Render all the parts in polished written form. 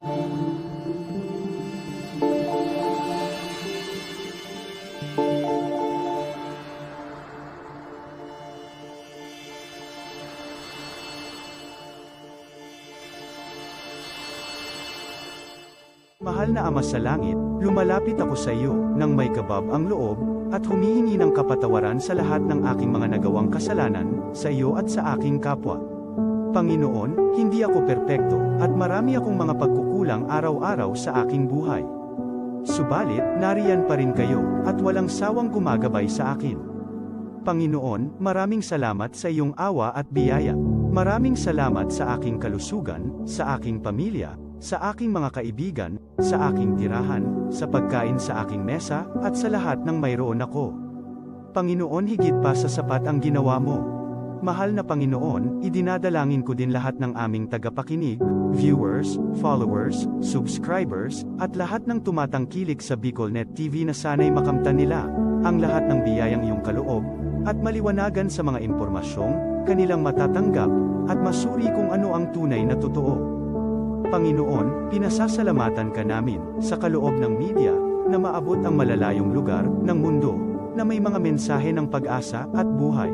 Mahal na Ama sa Langit, lumalapit ako sa iyo, nang may kabab ang loob, at humihingi ng kapatawaran sa lahat ng aking mga nagawang kasalanan, sa iyo at sa aking kapwa. Panginoon, hindi ako perpekto, at marami akong mga pagkukulang araw-araw sa aking buhay. Subalit, nariyan pa rin kayo, at walang sawang gumagabay sa akin. Panginoon, maraming salamat sa iyong awa at biyaya. Maraming salamat sa aking kalusugan, sa aking pamilya, sa aking mga kaibigan, sa aking tirahan, sa pagkain sa aking mesa, at sa lahat ng mayroon ako. Panginoon, higit pa sa sapat ang ginawa mo. Mahal na Panginoon, idinadalangin ko din lahat ng aming tagapakinig, viewers, followers, subscribers, at lahat ng tumatangkilik sa BicolNet TV na sana'y makamtan nila ang lahat ng biyayang iyong kaloob, at maliwanagan sa mga impormasyong kanilang matatanggap, at masuri kung ano ang tunay na totoo. Panginoon, pinasasalamatan ka namin, sa kaloob ng media, na maabot ang malalayong lugar, ng mundo, na may mga mensahe ng pag-asa, at buhay.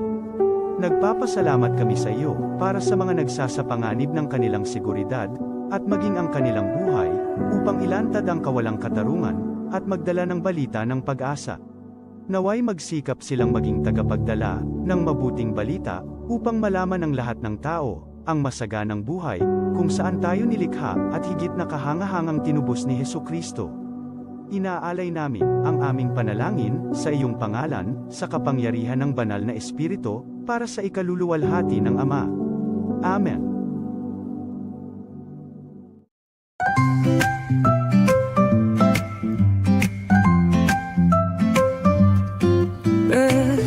Nagpapasalamat kami sa iyo, para sa mga nagsasapanganib ng kanilang seguridad, at maging ang kanilang buhay, upang ilantad ang kawalang katarungan, at magdala ng balita ng pag-asa. Naway magsikap silang maging tagapagdala, ng mabuting balita, upang malaman ng lahat ng tao, ang masaganang buhay, kung saan tayo nilikha, at higit na kahangahangang tinubos ni Hesukristo. Inaalay namin, ang aming panalangin, sa iyong pangalan, sa kapangyarihan ng banal na Espiritu, para sa ikaluluwalhati ng Ama. Amen.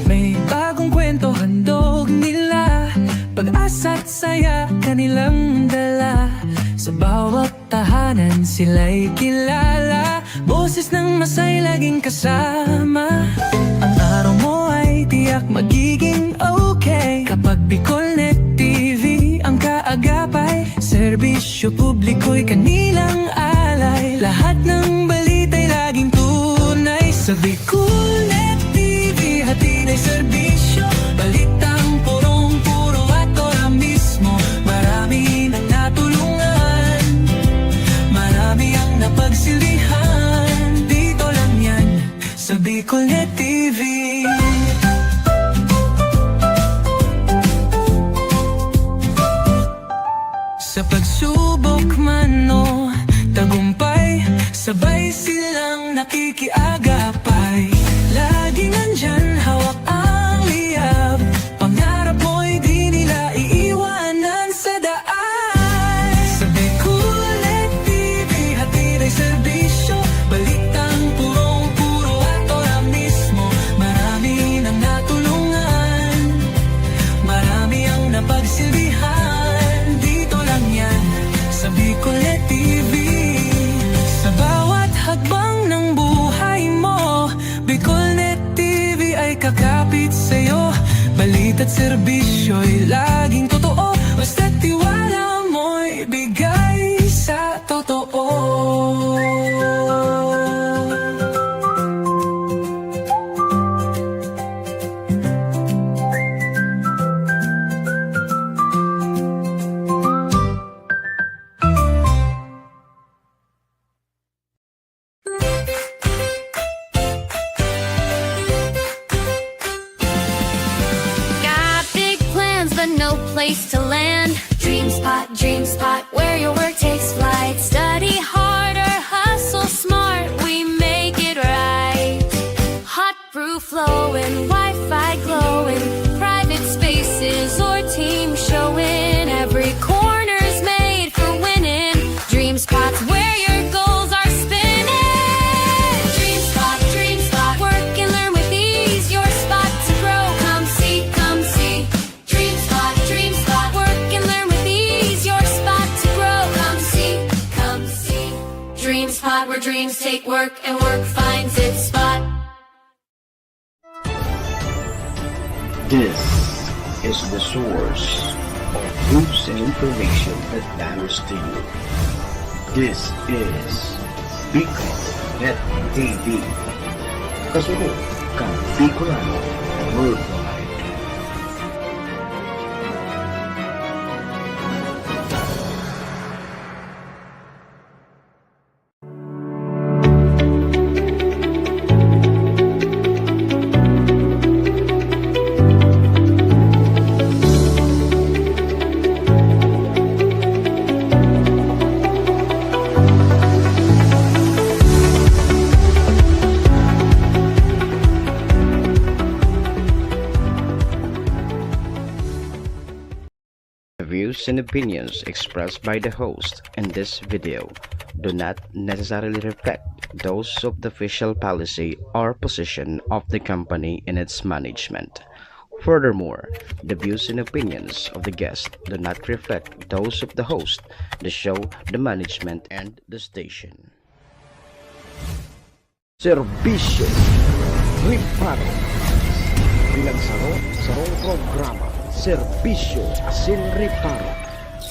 May bagong kwento handog nila, pag-asa at saya kanilang dala. Sa bawat tahanan sila'y kilala, boses ng masay laging kasama. Ang araw mo ay tiyak magiging okay, kapag BicolNet TV ang kaagapay. Serbisyo publiko'y kanilang alay, lahat ng balita'y laging tunay. Sa BicolNet TV hatid ay serbisyo, balitang purong-puro at ora mismo. Marami nang natulungan, marami ang napagsilbihan, dito lang yan, sa BicolNet TV. Sa pagsubok man o tagumpay, sabay silang nakikiagapay. Laging nandyan, hawak ang liyab, pangarap mo'y di nila iiwanan sa daan. Sa BicolNet TV hatid ay serbisyo, balitang purong-puro at ora mismo. Marami nang natulungan, marami ang napagsilbihan, dito lang yan, sa BicolNet TV. Sa bawat hakbang ng buhay mo, BicolNet TV ay kakapit sa'yo. Balita't serbisyo'y laging totoo, basta't tiwala mo'y bigay sa totoo. Got big plans but no place to land. Dream spot, where your work takes flight. Study harder, hustle smart, we make it right. Hot brew flowing, Wi-Fi glowing, private spaces or team showing. Every corner's made for winning. Dream spots where your goals are spinning. Dream spot, work and learn with ease. Your spot to grow, come see, come see. Dream spot, work and learn with ease. Your spot to grow, come see, come see. Dream spot, where dreams take work and work finds its spot. This is the source of news and information that matters to you. This is Bicol Net TV. Kasunod kang Bicolano Worldwide. The views and opinions expressed by the host in this video do not necessarily reflect those of the official policy or position of the company and its management. Furthermore, the views and opinions of the guest do not reflect those of the host, the show, the management, and the station. Serbisyo Riparo Pinagsaro sarong programa Serbisyo Asin Riparo,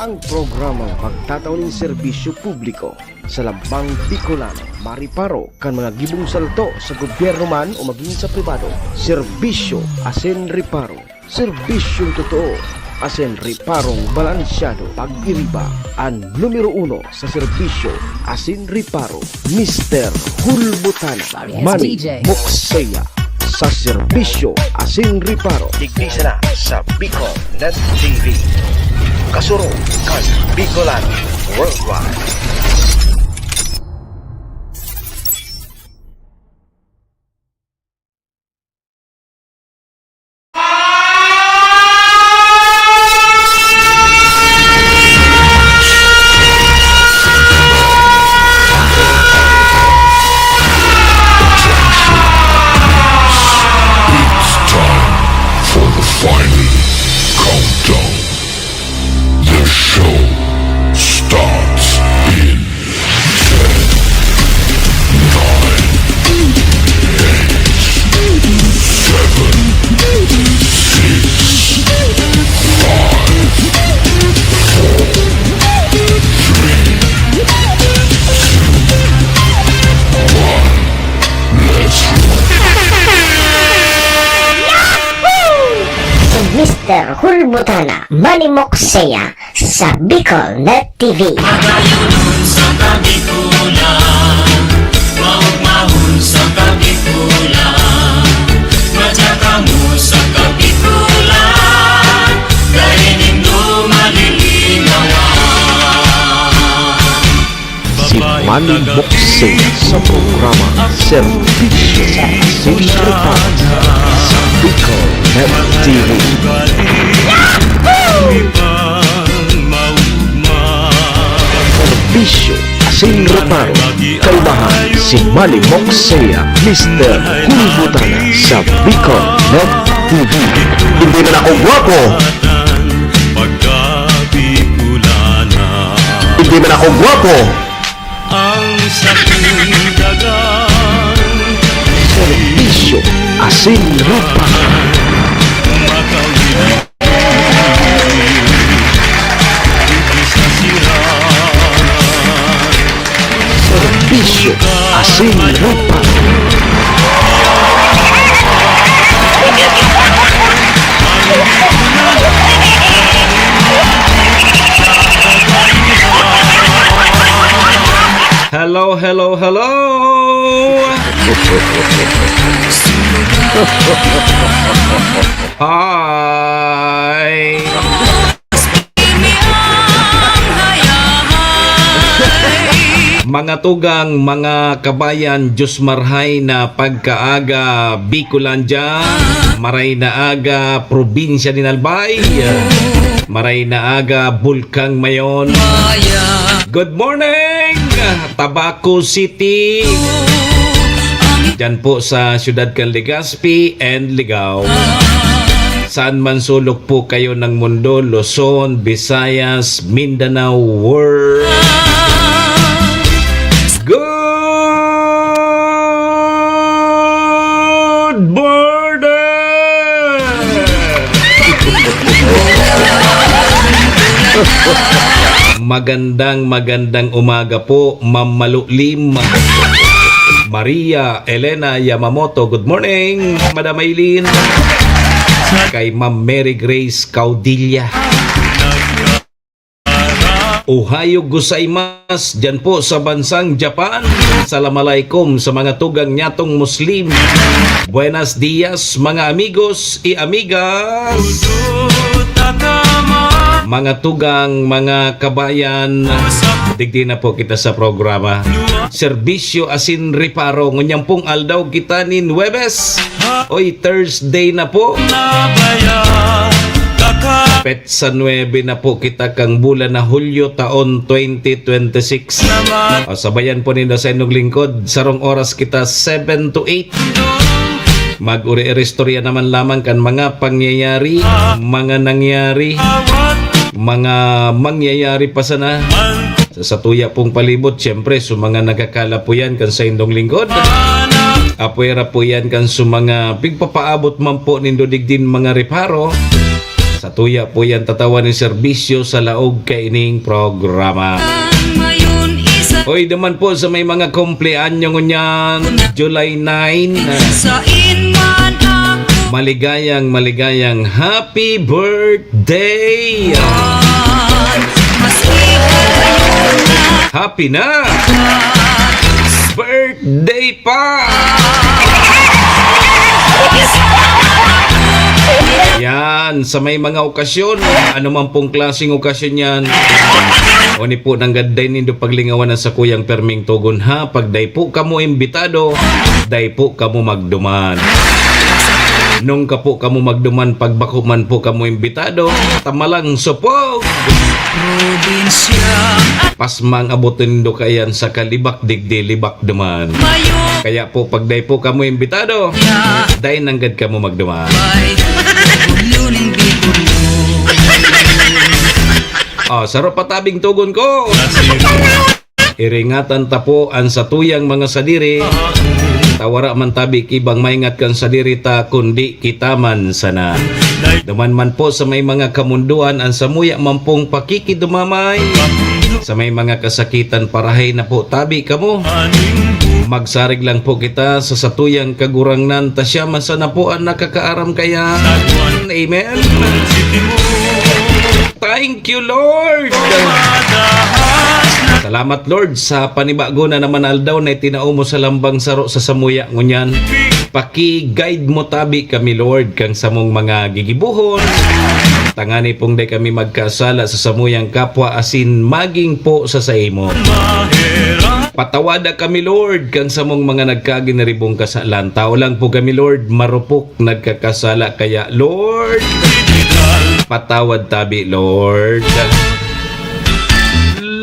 ang programang magtatauning serbisyo publiko sa lambang Bicolano, mariparo kan mga gibong salto sa gobyerno man o maging sa pribado. Serbisyo Asin Riparo, serbisyong totoo, asin riparong balansyado. Pag-iriba ang numero 1 sa serbisyo Asin Riparo, Mr. Hulbutana Manny Moxeya sa serbisyo Asin Riparo. Tignisa na sa Bicol Net TV. Kasuro kan Bicolano Worldwide. Mr. Hulbutana Manny Moxeya sa Bicol Net TV. Magayunon sa kabikulan, maugmahon sa kabikulan, matsaka mo sa kabikulan, dahil nindo malilinawan. Si Manny Moxeya sa programa Serbisyo Asin Riparo sa Bicol Net TV. Serbisyo Asin Riparo, kaibahan si Manny Moxeya, Mr. Hulbutana sa Bicol Net TV. Hindi na ako gwapo, hindi man ako gwapo. Ang sakong dagan, Serbisyo Asin Riparo, makawin sa siran. Serbisyo Asin Riparo. Hello, hello, hello! Hi! Mga tugang, mga kabayan, Diyos marhay na pagkaaga Bicolandia, maray na aga probinsya din Albay, maray na aga Bulkang Mayon. Good morning! Tabaco City. Diyan po sa Ciudad Can Legazpi and Ligao. Saan man sulok po kayo ng mundo, Luzon, Visayas, Mindanao, World. Good morning! Magandang umaga po, Ma'am Malulim. Maria Elena Yamamoto, good morning. Madam Aileen. Kay Ma'am Mary Grace Caudilla. Ohayo gozaimasu dyan po sa bansang Japan. Assalamualaikum sa mga tugang nyatong Muslim. Buenos dias mga amigos y amigas. Mga tugang, mga kabayan, digdi na po kita sa programa. Serbisyo asin reparo. Ngunyang pong aldaw kita ni Huwebes. Oy, Thursday na po. Petsa 9 na po kita kang bulan na Hulyo taon 2026. Sabayan po ninyo sa inyong lingkod. Sarong oras kita 7 to 8. Mag-uri-istorya naman lamang kan mga pangyayari, mga nangyari, mga mangyayari pa sana. Sa tuya pong palibot, siyempre, sa mga nagkakala po yan kan sa inyong lingkod. Apuera po yan kan sa mga pigpapaabot man po nindo digdin mga reparo. Sa tuya po yan tatawan ng serbisyo sa laog kaining programa. Hoy naman po sa may mga kumpleanyo ngunyan, July 9. Maligayang happy birthday! Happy na! Birthday pa! Yan, sa may mga okasyon, ano man pong klaseng okasyon yan. O ni po nang gaday nindo paglingawan sa kuyang perming tugon ha. Pag day po kamo imbitado, day po kamo magduman. Nung ka po kamo magduman, pagbakuman po kamo imbitado, tamalang supog. Pasmang abutin nindo kayan sa kalibak digdi libak duman. Kaya po pag day po kamo imbitado, day nanggad kamo magduman. Sarap patabing tugon ko. Iringatan tapo ang satuyang mga sadiri. Tawara man tabi kibang maingat kan sadiri ta kundi kita man sana. Duman man po sa may mga kamunduan ang samuya man pong pakikidumamay. Sa may mga kasakitan parahay na po tabi kamo. Magsarig lang po kita sa satuyang kagurangnan ta siya man sana po ang nakakaaram kaya. Amen. Thank you, Lord. Salamat, Lord, sa panibago na naman aldaw na itinao mo sa lambang saro sa samuya ngunyan. Paki-guide mo tabi kami, Lord, kang samong mga gigibuhon. Tangani pong day kami magkasala sa samuyang kapwa asin maging po sa saimo. Patawada kami, Lord, kang samong mga nagkaginaribong kasalan. Tao lang po kami, Lord, marupok nagkakasala. Kaya, Lord, patawad tabi, Lord.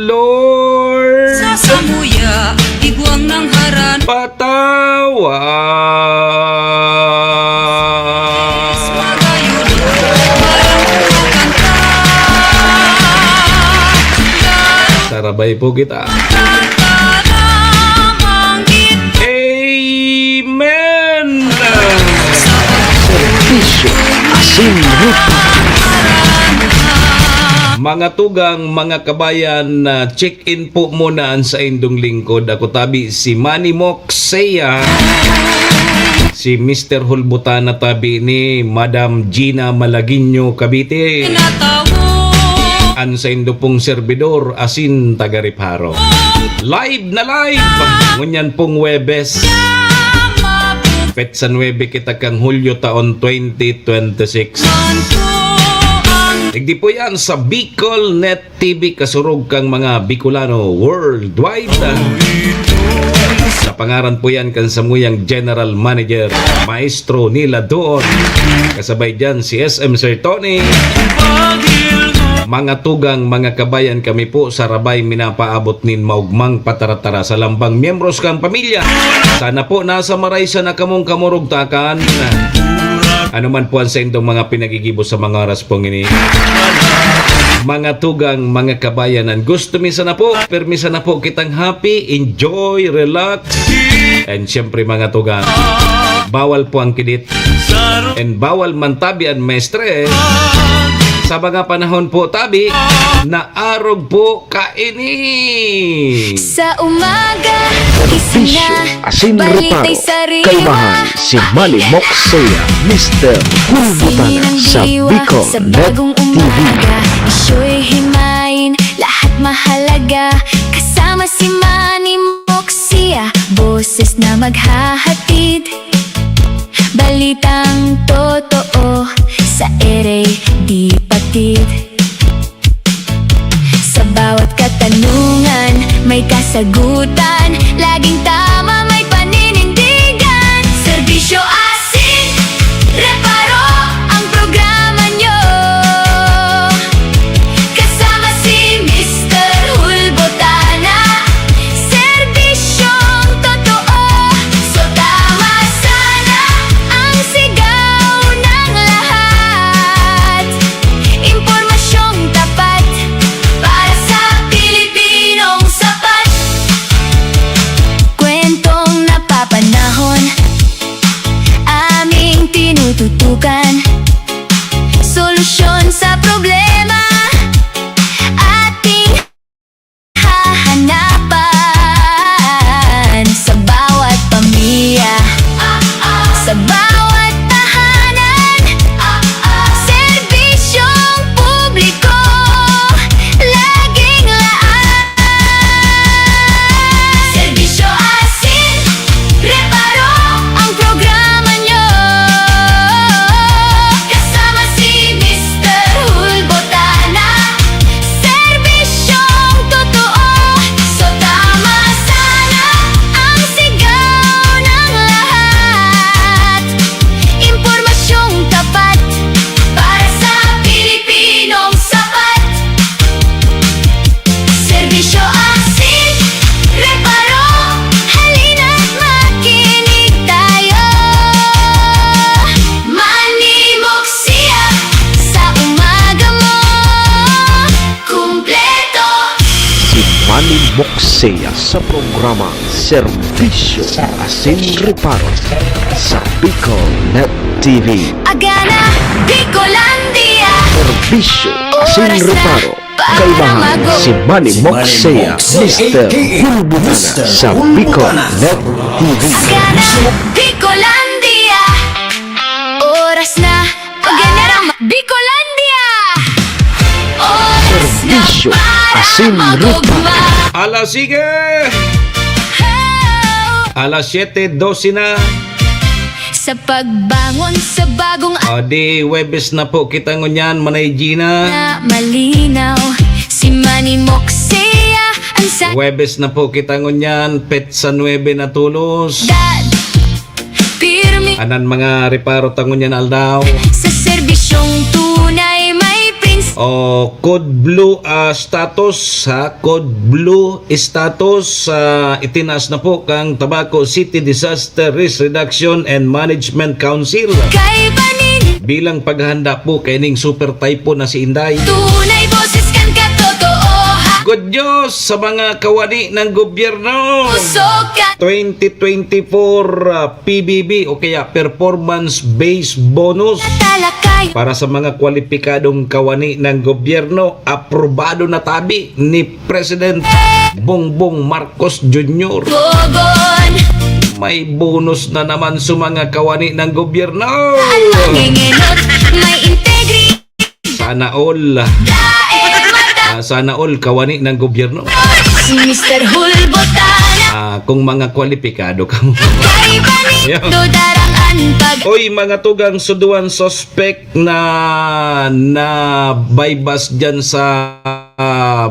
Lord, sa samuya, igwang ng haran. Patawad. Sarabay po kita. Amen. Serbisyo asin reparo. Mga tugang, mga kabayan, check-in po muna sa indong lingkod. Ako tabi si Manny Moxea, si Mr. Hulbutana tabi ni Madam Gina Malaguinho Cavite. An sa indo pong servidor asin taga-reparo. Live na live! Ngunyan pong Huwebes. Petsa 9 kita kang Hulyo taon 2026. Digdi po yan sa Bicol Net TV kasurog kang mga Bicolano worldwide. Sa pangaran po yan kan samuyang General Manager Maestro Nila doon. Kasabay dyan si SM Sir Tony. Mga tugang, mga kabayan, kami po sa Rabay minapaabot nin maugmang pataratara sa lambang miyembros kang pamilya. Sana po nasa maray sa nakamong kamurugtakan. Ano man po ang sa indong mga pinagigibo sa mga oras pong ini. Mga tugang, mga kabayanan, gusto misa na po, permisa na po kitang happy, enjoy, relax. And syempre mga tugang, bawal po ang kidit. And bawal man tabian may stress. Sa mga panahon po tabi, naarog po kaini. Sa umaga, Serbisyo, asin reparo, kaibahan si Manny Moxea, Mr. Hulbutana sa Bicol sa Net bagong TV. umaga. Isyo'y himayin, lahat mahalaga. Kasama si Manny Moxea, boses na maghahatid. Balitang totoo sa ere di patid. Sa bawat katanungan may kasagutan, laging tama may paninindigan. Serbisyo asin, reparo ang programa nyo. Kasama si Mr. Hulbutana, serbisyong totoo. So tama sana ang sigaw ng lahat. Impormasyong tapat para sa Pilipinong sapat. Kwentong napapanahon, aming tinututukan. Solusyon sa problema, ating hahanapan. Sa bawat pamilya, sa bawat tahanan, serbisyong publiko, laging laan. Serbisyo asin, reparo ang programa nyo. Kasama si Mr. Hulbutana, serbisyong totoo. So tama sana ang sigaw ng lahat. Impormasyong tapat para sa Pilipinong sapat. Serbisyo asin, reparo, halina't makinig tayo. Manny Moxea, sa umaga mo, kumpleto. Si Manny Moxea sa programa Serbisyo Asin Reparo sa Bicol Net TV. Agana, Bicolandia. Serbisyo Asin Reparo, kaibahan si Manny Moxea, Mr. Hulbutana sa Bicol Net TV. Agana, Bicolandia. Oras na, Agana, Bicolandia. Oras na Serbisyo para Asin magugma. Alas sige! Alas 7:12 na. Sa pagbangon sa bagong O di, Webes na po kita ngunyan, Manay Gina. na malinaw, si Manny Moxea ang sa Webes na po kita ngunyan, Petsa 9 na tulos. dad. Pirmi Anan mga reparo tangunyan aldaw. sa serbisyong tunay may prince. O Code Blue status ha, Code Blue status itinaas na po kang Tabaco City Disaster Risk Reduction and Management Council Kay panin, bilang paghahanda po kaining super typhoon na si Inday. tunay boses kan katotoo. Ha, Good news sa mga kawani ng gobyerno. puso ka 2024 PBB o kaya Performance Based Bonus talakay. para sa mga kwalipikadong kawani ng gobyerno, aprobado na tabi ni President Bongbong Marcos Jr. Bogon, May bonus na naman sa mga kawani ng gobyerno. ang manginginot, may integrity. Sana all, sana all kawani ng gobyerno. Si Mr. Hulbutana, Kung mga kwalipikado ka mo. kay panin, Yeah. darangan pag Oy, mga tugang suduan suspect na bypass dyan sa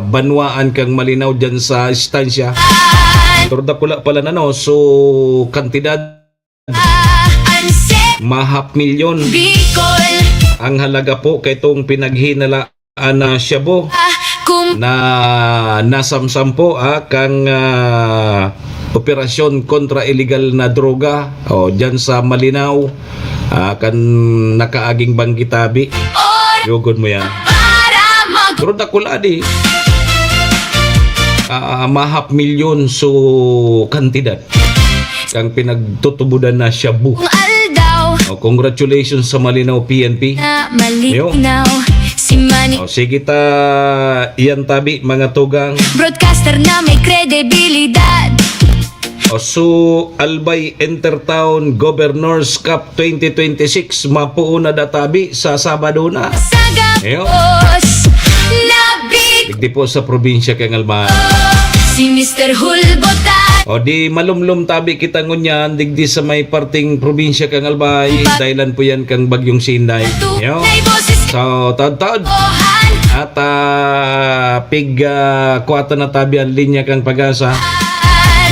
Banwaan kang Malinaw dyan sa istansya. Turda pula pala na no, so kantidad anse mahap milyon Bicol. ang halaga po kay itong pinaghinalaan na Shabu Kung na nasamsam po kang operasyon kontra illegal na droga dyan sa Malinaw kan nakaaging Banggitabi. Yugod mo yan. para mag Pero nakuladi mahap milyon so kantidad kang pinagtutubudan na Shabu. aldaw Congratulations sa Malinaw PNP. na malinaw, si Chimani. O sige ta, iyan tabi mga tugang. Broadcaster na may kredibilidad. O su Albay Intertown Governors Cup 2026 mapuuna databi sa Sabado na. Eyo. Sagapos, labig Digdi po sa probinsya kang Albay. si Mr. Hulbotan. O di malumlum tabi kita ngunyan digdi sa may parting probinsya kang Albay. Dahilan po yan kang bagyong Sinday. Yo. Tunay boses So taod-taod. kohan. At kuwata na tabi ang linya kang Pag-asa.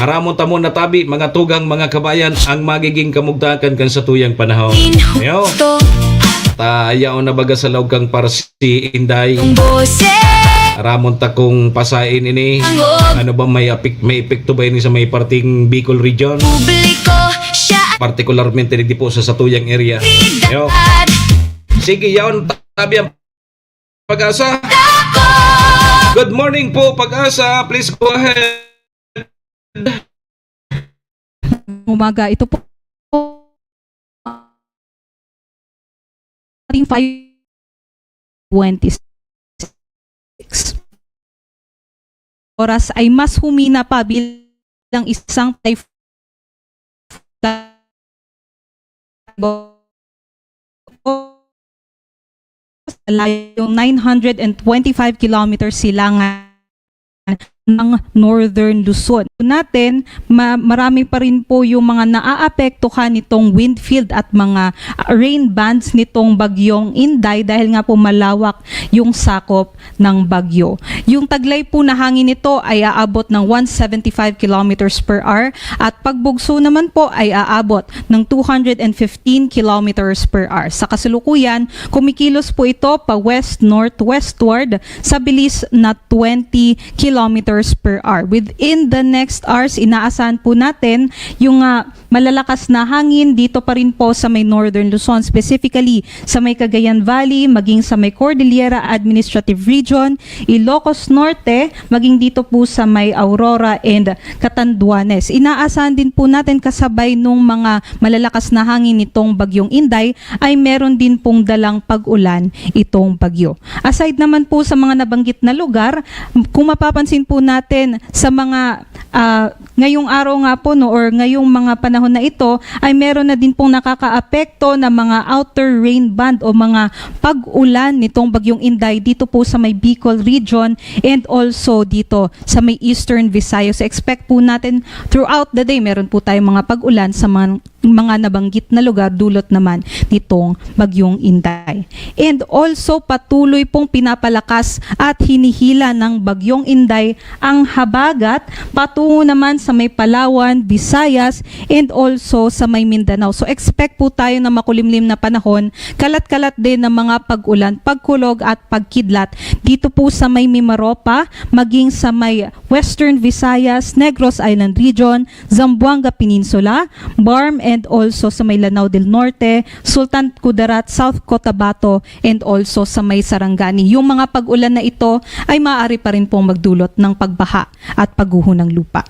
Maramon tamo na tabi mga tugang mga kabayan ang magiging kamugtakan kan sa tuyang panahon. Yo. Inhusto Ayaw na baga sa lawag kang para si Inday. ang boses. Ramon ta kung pasain ini. Ano ba may epekto ba ini sa may parting Bicol region? Publiko siya Partikularmente di po sa satuyang area. Yo. at Sige, yaon tabi ang Pag-asa. ako. Good morning po Pag-asa. Please go ahead. Umaga. Ito po ating 5:26 oras ay mas humina pa bilang isang typhoon yung 925 kilometers silangan ng Northern Luzon. Natin, marami pa rin po yung mga naaapektuhan nitong wind field at mga rain bands nitong bagyong Inday dahil nga po malawak yung sakop ng bagyo. Yung taglay po na hangin nito ay aabot ng 175 kilometers per hour at pagbugso naman po ay aabot ng 215 kilometers per hour. Sa kasalukuyan, kumikilos po ito pa west-northwestward sa bilis na 20 kilometers per hour. Within the next hours, inaasahan po natin yung malalakas na hangin dito pa rin po sa may Northern Luzon, specifically sa may Cagayan Valley, maging sa may Cordillera Administrative Region, Ilocos Norte, maging dito po sa may Aurora and Catanduanes. Inaasahan din po natin kasabay nung mga malalakas na hangin nitong bagyong Inday ay meron din pong dalang pag-ulan itong bagyo. Aside naman po sa mga nabanggit na lugar, kung mapapansin po natin sa mga ngayong araw nga po or ngayong mga panahon na ito ay meron na din pong nakakaapekto na mga outer rain band o mga pag-ulan nitong bagyong Inday dito po sa may Bicol region and also dito sa may Eastern Visayas. So expect po natin throughout the day meron po tayong mga pag-ulan sa mga nabanggit na lugar dulot naman nitong bagyong Inday. And also patuloy pong pinapalakas at hinihila ng bagyong Inday ang habagat patungo naman sa may Palawan, Visayas and also sa may Mindanao. So expect po tayo na makulimlim na panahon, kalat-kalat din ng mga pag-ulan, pagkulog at pagkidlat dito po sa may Mimaropa, maging sa may Western Visayas, Negros Island Region, Zamboanga Peninsula, Barm and also sa may Lanao del Norte, Sultan Kudarat, South Cotabato and also sa may Sarangani. Yung mga pag-ulan na ito ay maaari pa rin pong magdulot ng pagbaha at pagguho ng lupa.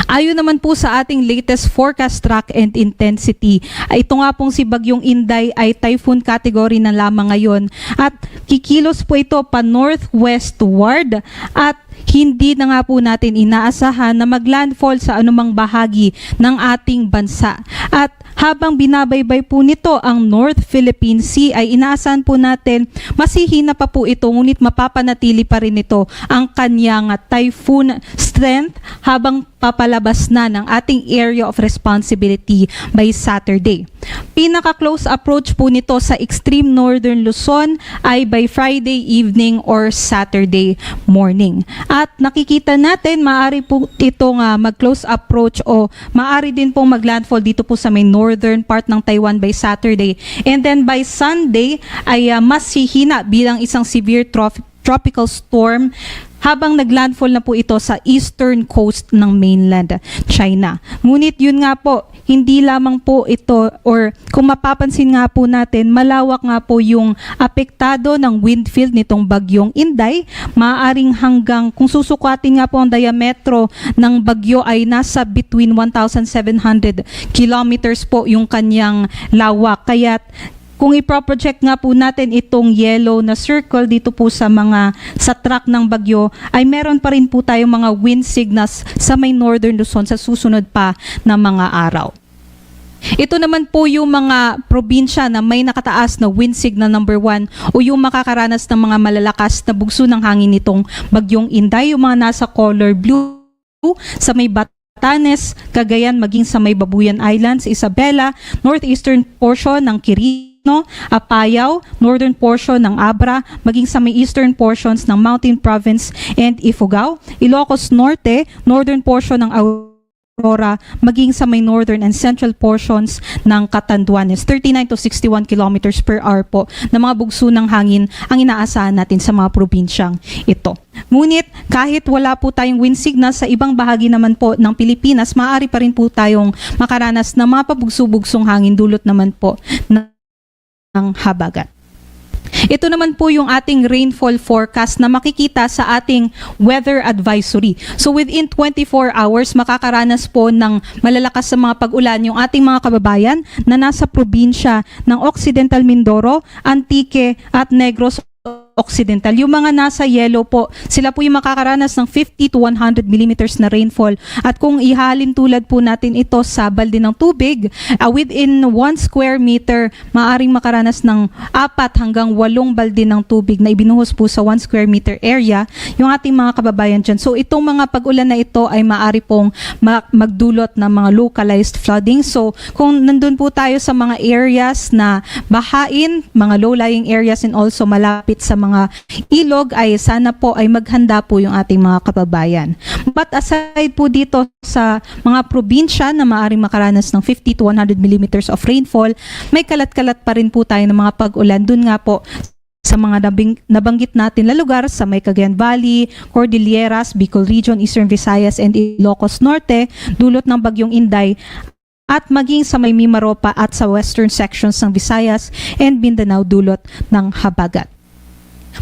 Ayon naman po sa ating latest forecast track and intensity, ito nga pong si Bagyong Inday ay typhoon category na lamang ngayon at kikilos po ito pa northwestward at hindi na nga po natin inaasahan na maglandfall sa anumang bahagi ng ating bansa. At habang binabaybay po nito ang North Philippine Sea ay inaasahan po natin masihina pa po ito ngunit mapapanatili pa rin ito ang kanyang typhoon strength habang papalabas na ng ating area of responsibility by Saturday. Pinaka-close approach po nito sa extreme northern Luzon ay by Friday evening or Saturday morning. At nakikita natin maaari po itong mag-close approach o maaari din pong maglandfall dito po sa may northern part ng Taiwan by Saturday. And then by Sunday ay mas hihina bilang isang severe tropical storm habang naglandfall na po ito sa eastern coast ng mainland China. Ngunit yun nga po, hindi lamang po ito or kung mapapansin nga po natin, malawak nga po yung apektado ng wind field nitong bagyong Inday. Maaaring hanggang, kung susukatin nga po ang diametro ng bagyo ay nasa between 1,700 kilometers po yung kanyang lawak. Kaya't kung iproproject nga po natin itong yellow na circle dito po sa track ng bagyo, ay meron pa rin po tayong mga wind signals sa may northern Luzon sa susunod pa na mga araw. Ito naman po yung mga probinsya na may nakataas na wind signal number 1 o yung makakaranas ng mga malalakas na bugso ng hangin nitong bagyong Inday, yung mga nasa color blue sa may Batanes, Cagayan, maging sa may Babuyan Islands, Isabela, northeastern portion ng Quirino, Apayao, northern portion ng Abra, maging sa may eastern portions ng Mountain Province and Ifugao, Ilocos Norte, northern portion ng Aurora, maging sa may northern and central portions ng Catanduanes. 39 to 61 kilometers per hour po na mga bugso ng hangin ang inaasahan natin sa mga probinsyang ito. Ngunit kahit wala po tayong wind signal sa ibang bahagi naman po ng Pilipinas, maaari pa rin po tayong makaranas ng mga pabugso-bugsong hangin dulot naman po ng habagat. Ito naman po yung ating rainfall forecast na makikita sa ating weather advisory. So within 24 hours, makakaranas po ng malalakas sa mga pag-ulan yung ating mga kababayan na nasa probinsya ng Occidental Mindoro, Antique at Negros Occidental. Yung mga nasa yellow po, sila po yung makakaranas ng 50 to 100 millimeters na rainfall. At kung ihalin tulad po natin ito sa balde ng tubig, within 1 square meter, maaring makaranas ng 4 hanggang 8 balde ng tubig na ibinuhos po sa 1 square meter area yung ating mga kababayan dyan. So itong mga pag-ulan na ito ay maaari pong magdulot ng mga localized flooding. So kung nandun po tayo sa mga areas na bahain, mga low-lying areas and also malapit sa mga ilog, ay sana po ay maghanda po yung ating mga kababayan. But aside po dito sa mga probinsya na maaaring makaranas ng 50 to 100 millimeters of rainfall, may kalat-kalat pa rin po tayo ng mga pag-ulan. Dun nga po sa mga nabanggit natin na lugar sa may Cagayan Valley, Cordilleras, Bicol Region, Eastern Visayas and Ilocos Norte, dulot ng bagyong Inday, at maging sa may Mimaropa at sa western sections ng Visayas and Mindanao dulot ng habagat.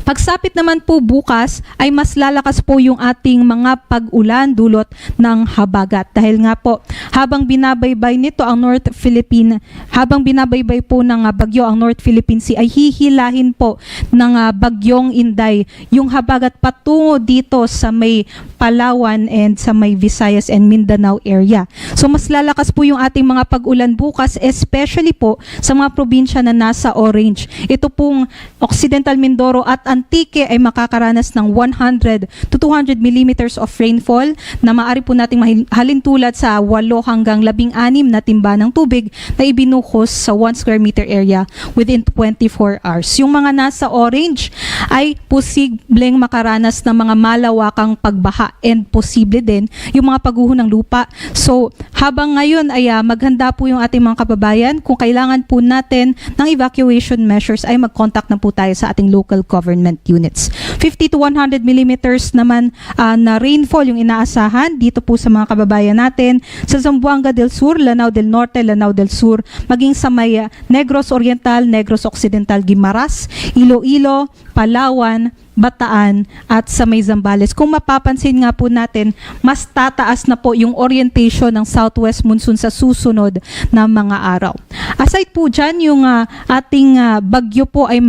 Pagsapit naman po bukas ay mas lalakas po yung ating mga pag-ulan dulot ng habagat. Dahil nga po, habang binabaybay nito ang North Philippine, habang binabaybay po ng bagyo ang North Philippine Sea, ay hihilahin po ng bagyong Inday yung habagat patungo dito sa may Palawan and sa may Visayas and Mindanao area. So mas lalakas po yung ating mga pag-ulan bukas, especially po sa mga probinsya na nasa orange. Ito pong Occidental Mindoro at Antique ay makakaranas ng 100 to 200 millimeters of rainfall na maaari po nating halintulad sa 8 hanggang 16 na timba ng tubig na ibinuhos sa 1 square meter area within 24 hours. Yung mga nasa orange ay posibleng makaranas ng mga malawakang pagbaha and posible din yung mga pagguho ng lupa. So habang ngayon ay maghanda po yung ating mga kababayan, kung kailangan po natin ng evacuation measures ay mag-contact na po tayo sa ating local government units. 50 to 100 millimeters naman na rainfall yung inaasahan dito po sa mga kababayan natin sa Zamboanga del Sur, Lanao del Norte, Lanao del Sur, maging sa may Negros Oriental, Negros Occidental, Guimaras, Iloilo, Palawan, Bataan at sa may Zambales. Kung mapapansin nga po natin, mas tataas na po yung orientation ng southwest monsoon sa susunod na mga araw. Aside po dyan, yung ating bagyo po ay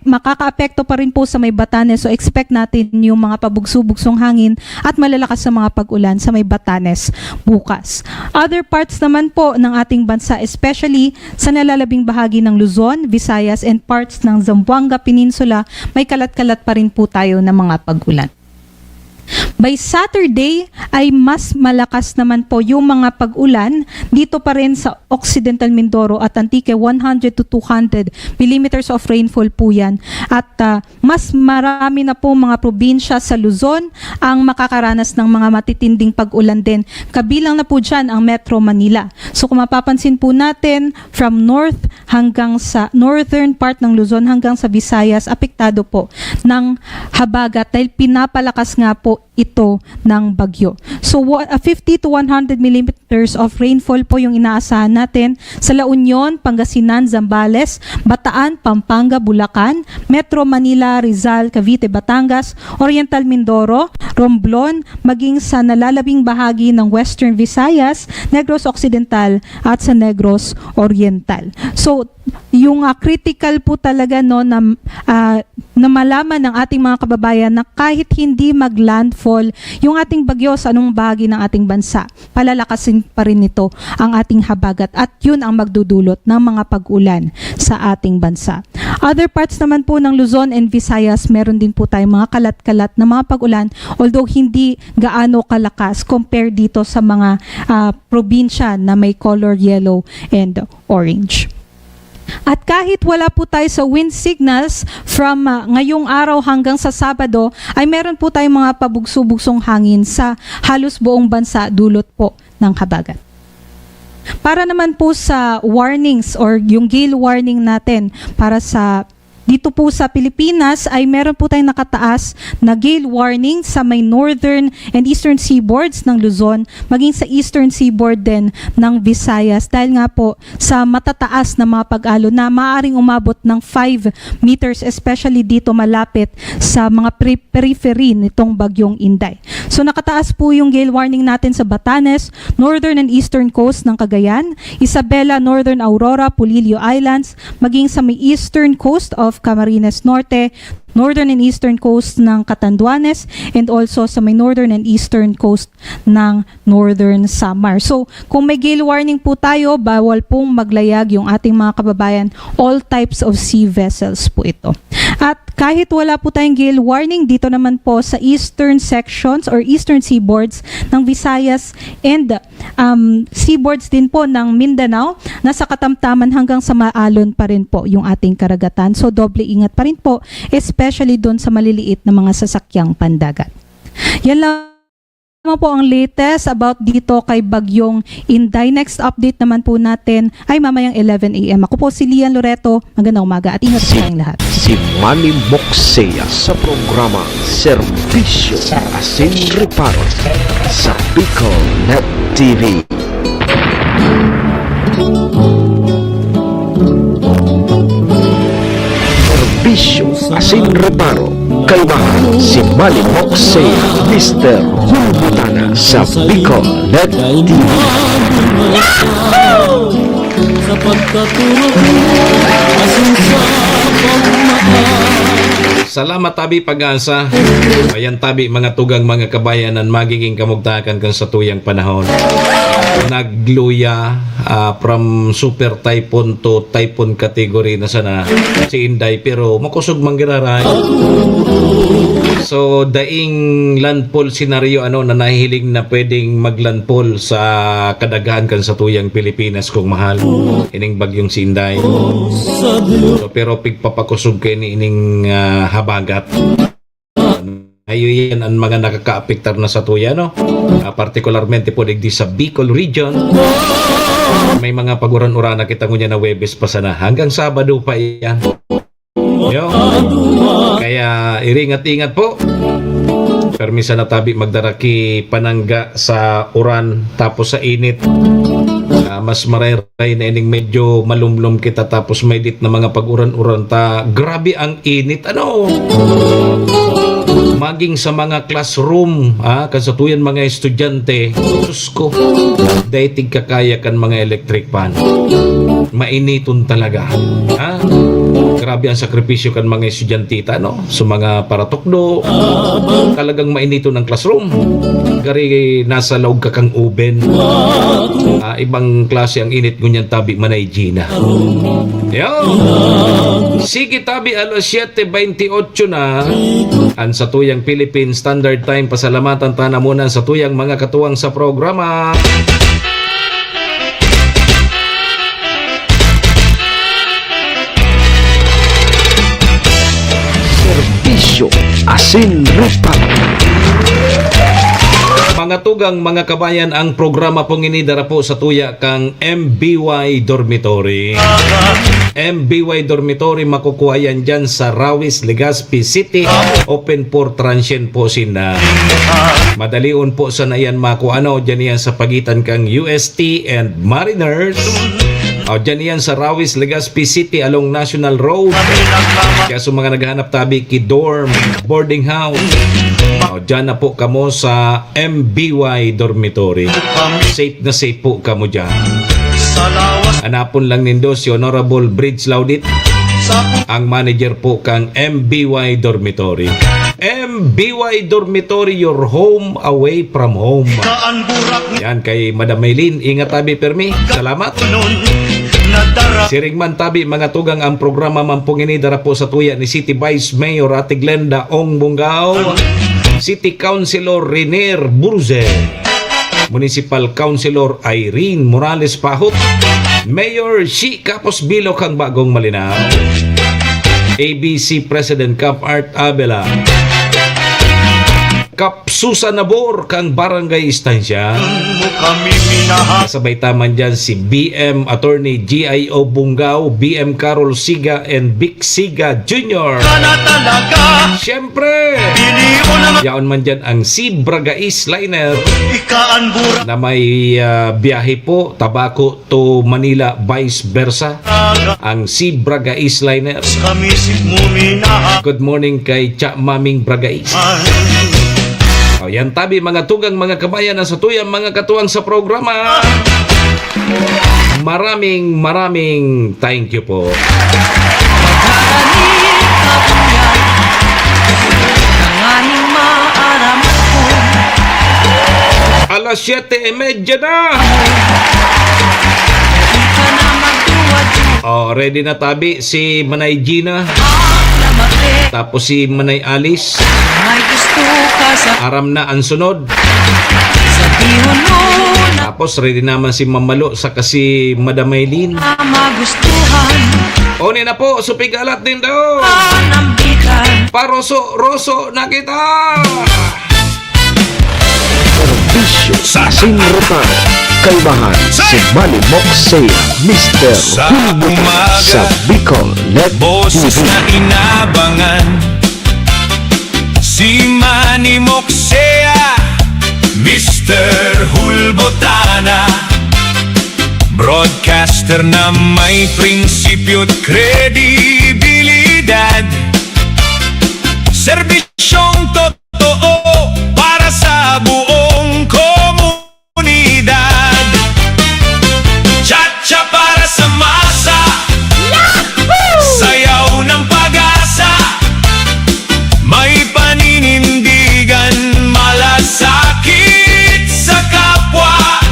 makaka-apekto pa rin po sa may Batanes. So expect natin yung mga pabugso-bugsong hangin at malalakas sa mga pag-ulan sa may Batanes bukas. Other parts naman po ng ating bansa, especially sa nalalabing bahagi ng Luzon, Visayas and parts ng Zamboanga Peninsula, may kalat-kalat pa rin po tayo ng mga pag-ulan. By Saturday ay mas malakas naman po yung mga pag-ulan dito pa rin sa Occidental Mindoro at Antique, 100 to 200 millimeters of rainfall po yan. At mas marami na po mga probinsya sa Luzon ang makakaranas ng mga matitinding pag-ulan din. Kabilang na po dyan ang Metro Manila. So kung mapapansin po natin, from north hanggang sa northern part ng Luzon hanggang sa Visayas, apektado po ng habagat dahil pinapalakas nga po ito ng bagyo. So 50 to 100 millimeters of rainfall po yung inaasahan natin sa La Union, Pangasinan, Zambales, Bataan, Pampanga, Bulacan, Metro Manila, Rizal, Cavite, Batangas, Oriental Mindoro, Romblon, maging sa nalalabing bahagi ng Western Visayas, Negros Occidental at sa Negros Oriental. So yung critical po talaga no na malaman ng ating mga kababayan na kahit hindi maglandfall yung ating bagyo sa anong bahagi ng ating bansa, palalakasin pa rin nito ang ating habagat at yun ang magdudulot ng mga pag-ulan sa ating bansa. Other parts naman po ng Luzon and Visayas, meron din po tayong mga kalat-kalat na mga pag-ulan, although hindi gaano kalakas compare dito sa mga probinsya na may color yellow and orange. At kahit wala po tayo sa wind signals from ngayong araw hanggang sa Sabado, ay meron po tayong mga pabugso-bugsong hangin sa halos buong bansa dulot po ng habagat. Para naman po sa warnings or yung gale warning natin para sa dito po sa Pilipinas ay meron po tayong nakataas na gale warning sa may northern and eastern seaboards ng Luzon, maging sa eastern seaboard din ng Visayas dahil nga po sa matataas na mga pag-alon na maaaring umabot ng 5 meters, especially dito malapit sa mga periphery nitong bagyong Inday. So nakataas po yung gale warning natin sa Batanes, northern and eastern coast ng Cagayan, Isabela, northern Aurora, Pulilio Islands, maging sa may eastern coast of Camarines Norte, northern and eastern coast ng Catanduanes, and also sa may northern and eastern coast ng northern Samar. So, kung may gale warning po tayo, bawal pong maglayag yung ating mga kababayan. All types of sea vessels po ito. At kahit wala po tayong gale warning, dito naman po sa eastern sections or eastern seaboards ng Visayas and seaboards din po ng Mindanao, nasa katamtaman hanggang sa maalon pa rin po yung ating karagatan. So, doble ingat pa rin po, especially doon sa maliliit na mga sasakyang pandagat. Yan lang po ang latest about dito kay Bagyong Inday. Next update naman po natin ay mamayang 11 a.m. Ako po si Lian Loreto. Magandang umaga at ingat po tayong lahat. Si Manny Moxea sa programa Serbisyo Asin Reparo sa Bicol Net TV. Serbisyo Asin Reparo. Kalmahan si Manny Moxea, Mr. Hulmatana sa Bicol Net TV. Sa pagkaturo ko, asin sa pagmamahal. Salamat tabi pag-asa. Ayan tabi mga tugang mga kabayanan, magiging kamugtakan kan sa tuyang panahon. Nagluya from super typhoon to typhoon category na sana si Inday, pero makusog manggiraray. So daing landfall scenario na nahihiling na pwedeng maglandfall sa kadaghan kan sa tuyang Pilipinas kung mahal ining bagyong si Inday. So, pero pigpapakusog kay ining habagat. Ayun yan ang mga nakaka-apektar na sa tuya, no? Partikularmente po digdi sa Bicol region. May mga paguran-ura na kita ngunya na Webes pa sana. Hanggang Sabado pa yan. Yo. Kaya iringat-ingat po. Permisa na tabi magdaraki panangga sa uran tapos sa init. Mas maray-ray na ining medyo malumlum kita tapos may dit na mga pag-uran-uran ta. Grabe ang init. Maging sa mga classroom, kasatuyan mga estudyante, Diyos ko, dahitig kakaya kan mga electric fan. Mainiton talaga. Grabe ang sakripisyo kan mga estudyantita, no? So mga paratokdo, talagang mainito ng classroom. Gari nasa laog ka kang oven. Ibang klase ang init ngunyan tabi manay Gina. Yo! Sige tabi alas 7:28 na ang sa tuyang Philippine Standard Time. Pasalamatan ta na muna sa tuyang mga katuwang sa programa. Serbisyo Asin Reparo. Mga tugang mga kabayan, ang programa pong inidara po sa tuya kang MBY Dormitory. MBY Dormitory makukuha yan dyan sa Rawis, Legazpi City. Open for transient po sina. Madalion po sana yan makuha dyan yan sa pagitan kang UST and Mariners. Dyan yan sa Rawis, Legazpi City along National Road. Kaya sa mga naghahanap tabi ki dorm, boarding house, dyan na po kamo sa MBY Dormitory. Safe na safe po kamo dyan. Anapon lang nindo si Honorable Bridge Laudit, ang manager po kang MBY Dormitory. MBY Dormitory, your home away from home. Yan kay Madam Maylin. Ingat tabi permi. Salamat. Siringman tabi mga tugang ang programa mampungini dara po sa tuya ni City Vice Mayor Ate Glenda Ong Bungao, City Councilor Renier Burze, Municipal Councilor Irene Morales Pahot, Mayor Shi Capos Bilo kang Bagong Malinaw, ABC President Cap Art Abela, Kap Susan Nabor kang Barangay Estancia. Kasabay taman dyan si BM Attorney GIO Bungao, BM Carol Siga and Vic Siga Jr. Siyempre, yaon man dyan ang si Bragais Liner na may biyahe po Tabaco to Manila vice versa. Ang si Bragais Liner. Good morning kay Cha Maming Bragais. O, yan tabi mga tugang mga kabayan na sa tuyang mga katuwang sa programa. Maraming thank you po. Alas 7:30 na. Oh, ready na tabi si Manay Gina. Tapos si Manay Alice. Aram na ang sunod. Tapos ready naman si Mamalo sa kasi Madam Maylin. O na po, supigalat din daw. Paroso na kita. Serbisyo Asin Reparo. Kaibahan si Manny Moxea, Mr. Hulbot sa Bicol Net Boses TV. na inabangan, si Manny Moxea, Mr. Hulbotana, broadcaster na may prinsipyo't kredibilidad, serbisyong totoo para sa buong komunidad. Cha-cha para sa masa, sayaw ng pag-asa, may paninindigan, malasakit sa kapwa,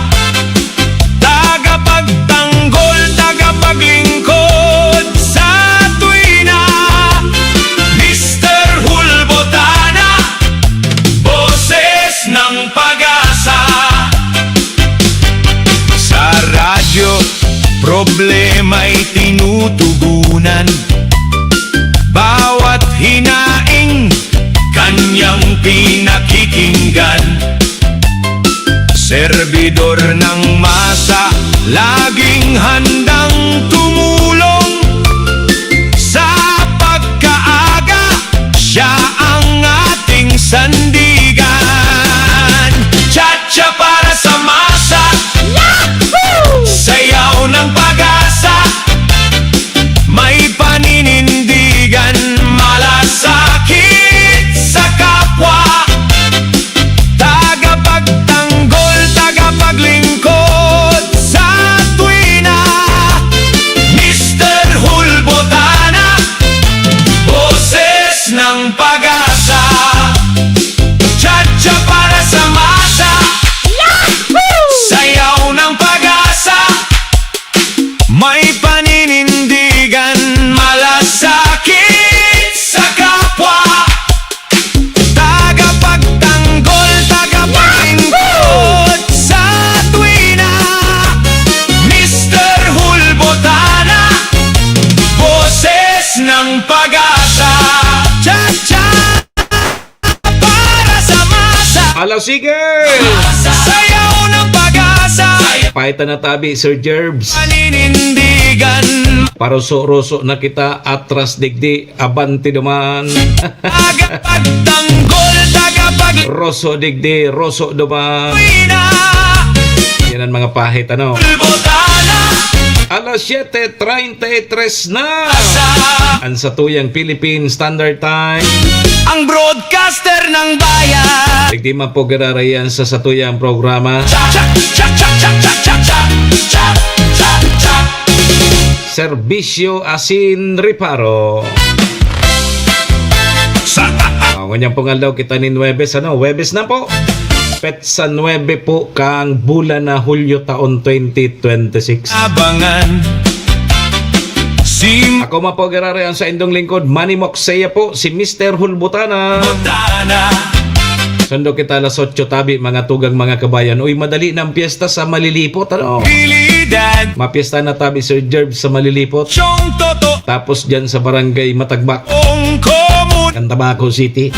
tagapagtanggol, tagapaglingkod sa tuwina, Mr. Hulbotana, boses ng pag-asa. Sa radyo, problema'y tinutugunan, bawat hinaing kanyang pinakikinggan. Servidor ng masa, laging handang tumulong. Sa pagkaaga, siya ang ating sandigan. Cha-cha para sa masa, sayaw ng pag-asa, may paninindigan, malasakit sa kapwa, tagapagtanggol, tagapaglingkod sa tuwina, Mr. Hulbotana, boses ng pag-asa. Cha-cha para sa masa, sayaw ng pag-asa, may paninindigan, malasakit sa kapwa, tagapagtanggol, tagapaglingkod sa tuwina, Mr. Hulbotana, boses ng pag-asa. Cha-cha para sa masa, Ala sige. sayaw ng pag-asa, Paita na tabi Sir Jerbs. paninindigan, Paroso-roso na kita, atras digdi, abanti duman. tagapagtanggol, tagapaglingkod, Roso digdi, roso duman. Yan ang mga pahit ano. Hulbotana, Alas 7:33 na. Ang sa tuyang Philippine Standard Time. ang broadcaster ng bayan. Digdi man po gararayan sa satuyang programa. Cha cha cha cha cha cha cha cha cha. Serbisyo Asin Reparo. Nganyang pungal daw kita ni Nuebes, Webes na po. Petsa 9 po kang bulan na Hulyo taon 2026. Abangan. Ako mapo gararian sa indong lingkod, Manny Moxeya po, si Mr. Hulbutana. Sundo kita alas 8 tabi, mga tugang mga kabayan. Uy, madali ng piyesta sa Malilipot, Pilidad. Mapiesta na tabi Sir Jerv sa Malilipot. Siyong toto. Tapos dyan sa barangay Matagbak, Ong komun. Cantabaco City.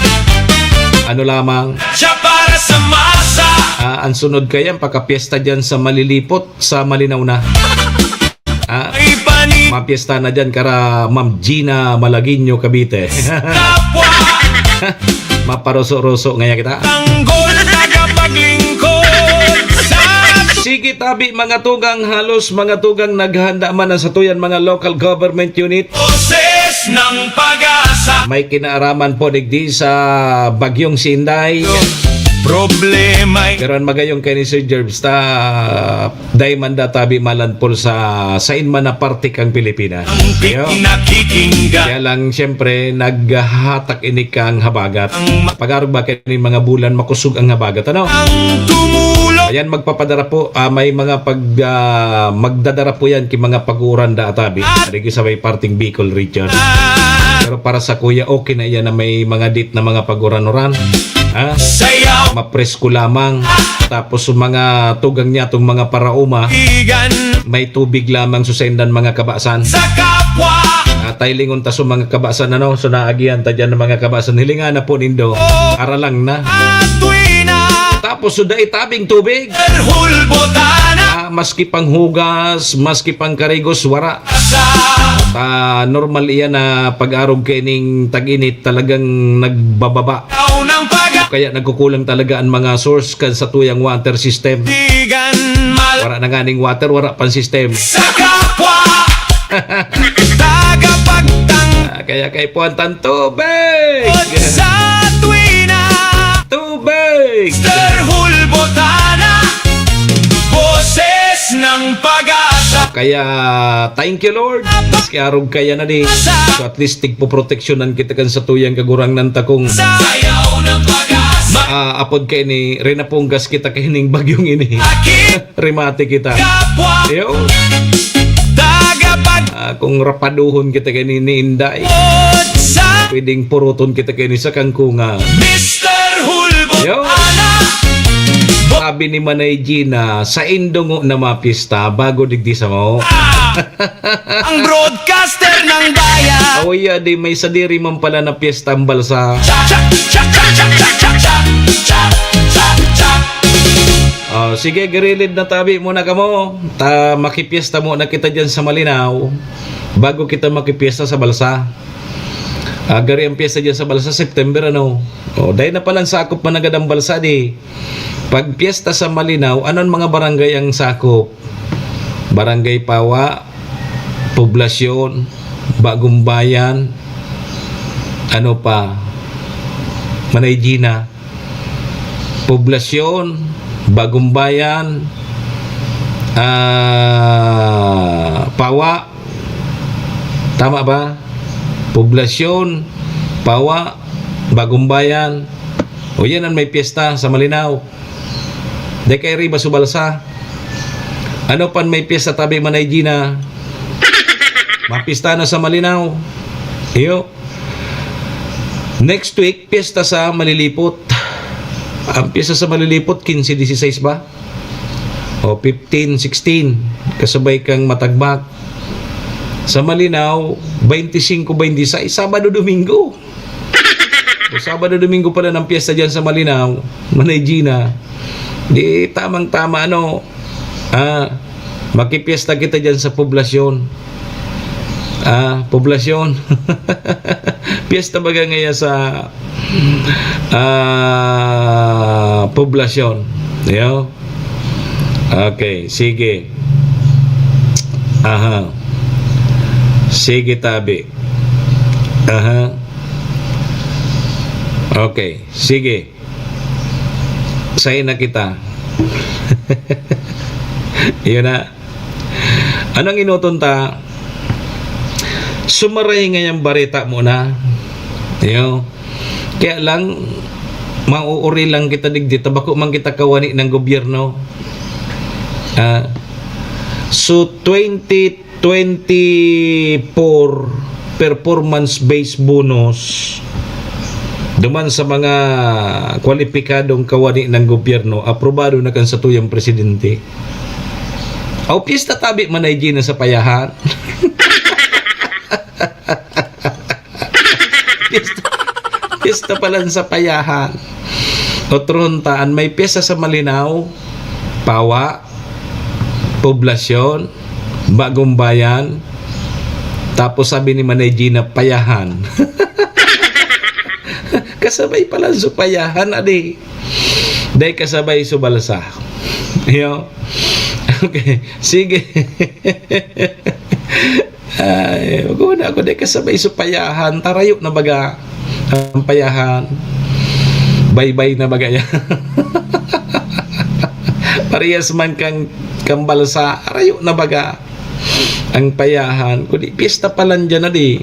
Ano lamang, Siya para sa masa. ang sunod kaya pakapiesta dyan sa Malilipot, sa Malinaw na. Ipanin. Mapiesta na dyan kara Ma'am Gina Malaguinho, Cavite. Kapwa. Maparoso-roso ngaya kita. Tanggol. Tagapaglingkod. Sa Sige tabi mga tugang, halos mga tugang naghanda man sa tuyan mga local government unit. boses ng pag-asa. May kinaaraman po digdi sa Bagyong Sinday. Problema'y Pero ang magayong kay ni Sir Jerv ta Diamond tabi malanpol sa inman na parte kang Pilipinas. Yo. nakikinggan. Kaya lang siyempre naghahatak ini kang habagat. Pag-arog ba kini mga bulan makusog ang habagat, ano? Ang tumulo. Ayan, magpapadara po, may mga magdadara po yan ki mga pag-uran da atabi. Arigi sa may parting Bicol region. Pero para sa kuya, okay na yan na may mga dit na mga pag-uran-uran. Ha? Sayaw. Mapresko lamang. Tapos yung mga tugang niya, itong mga parauma, Igan. may tubig lamang susendan mga kabasan. Sa kapwa. Tailingon ta sa mga kabasan, so naagihan ta dyan ng mga kabasan. Hilingan na po nindo, aralang na. Atwina. Tapos suda itabing tubig. Hulbotana. Maski pang hugas, maski pang karigos, wara. Sa Normal iyan na pag-arog kining tag-init talagang nagbababa. tao ng Kaya nagkukulang talaga ang mga source kan sa tuyang water system. pag-igan. Wara na nganing water, wara pan system. Sa kapwa. Tagapagtang. Kaya kay puantan tubig! Sa tuwina. Tubig! Mr. Hulbotana. Boses ng pag-asa. Kaya thank you Lord. Maski arog kaya na di. So at least tigpo-proteksyonan kita kan sa tuyang kagurang ng takong Sayaw ng pag-asa. apod kay ni rinapunggas kita kining bagyong ini. Akit. Rimate kita. Kapwa. Yo, Tagapag. kung rapaduhon kita kay ni Inday, Sa pwedeng puruton kita kay ni sa kangkunga. Mr. Hulbotana. Sabi ni Manay Gina, sa indongo na mapista bago digdi sa mo. Ang broadcaster ng bayan. Awaya di may sadiri man pala na piyesta ang balsa. Cha cha cha cha cha cha cha cha cha cha cha. Sige, girilid na tabi muna ka mo. Makipiesta muna kita dyan sa Malinaw bago kita makipiesta sa balsa. Gari ang piyesta dyan sa balsa September, dahil na palang sakop man agad ang balsa di. Pag piyesta sa Malinaw, anong mga barangay ang sakop? Barangay Pawa, Poblasyon, Bagong Bayan, ano pa? Manay Gina, Poblasyon, Bagong Bayan, Pawa, tama ba? Poblasyon, Pawa, Bagong Bayan. O yan ang may piyesta sa Malinaw. De kay riba subalsa. Ano pan may piyesta tabi Manay Gina? Mapista na sa Malinaw. Iyo. Next week, piyesta sa Malilipot. Ang piyesta sa Malilipot, 15-16 ba? O 15-16. Kasabay kang Matagbak. Sa Malinaw, 25-26. Sabado-Domingo. O Sabado-Domingo pala ng piyesta dyan sa Malinaw. Manay Gina. Di tamang-tama makipiesta kita dyan sa Poblasyon. Poblasyon. Piyesta baga ngayon sa Poblasyon. Yo. Okay, sige. Sige tabi. Okay, sige. Say na kita. Yun na. Anong inutunta? sumaray ngayang barita mo na. Kaya lang, mauuri lang kita digdi, tabako man kita kawani ng gobyerno. So 2024 performance-based bonus duman sa mga kwalipikadong kawani ng gobyerno, aprobado na kan sa tuyang presidente. O pista tabi manay na sa payahan. Pista pala sa payahan. Otrontaan, may piyesa sa Malinaw, Pawa, Poblasyon, Bagong Bayan, tapos sabi ni Manay Gina, payahan. Kasabay pala sa payahan, adi. Dahil kasabay sa balsa. Okay, sige. Ay, wag ako dahil kasabay sa payahan, tarayo na baga. Ang payahan, bye-bye na bagaya. Parehas man kang balsa, arayo na baga ang payahan. Kundi pista pa lang dyan na di.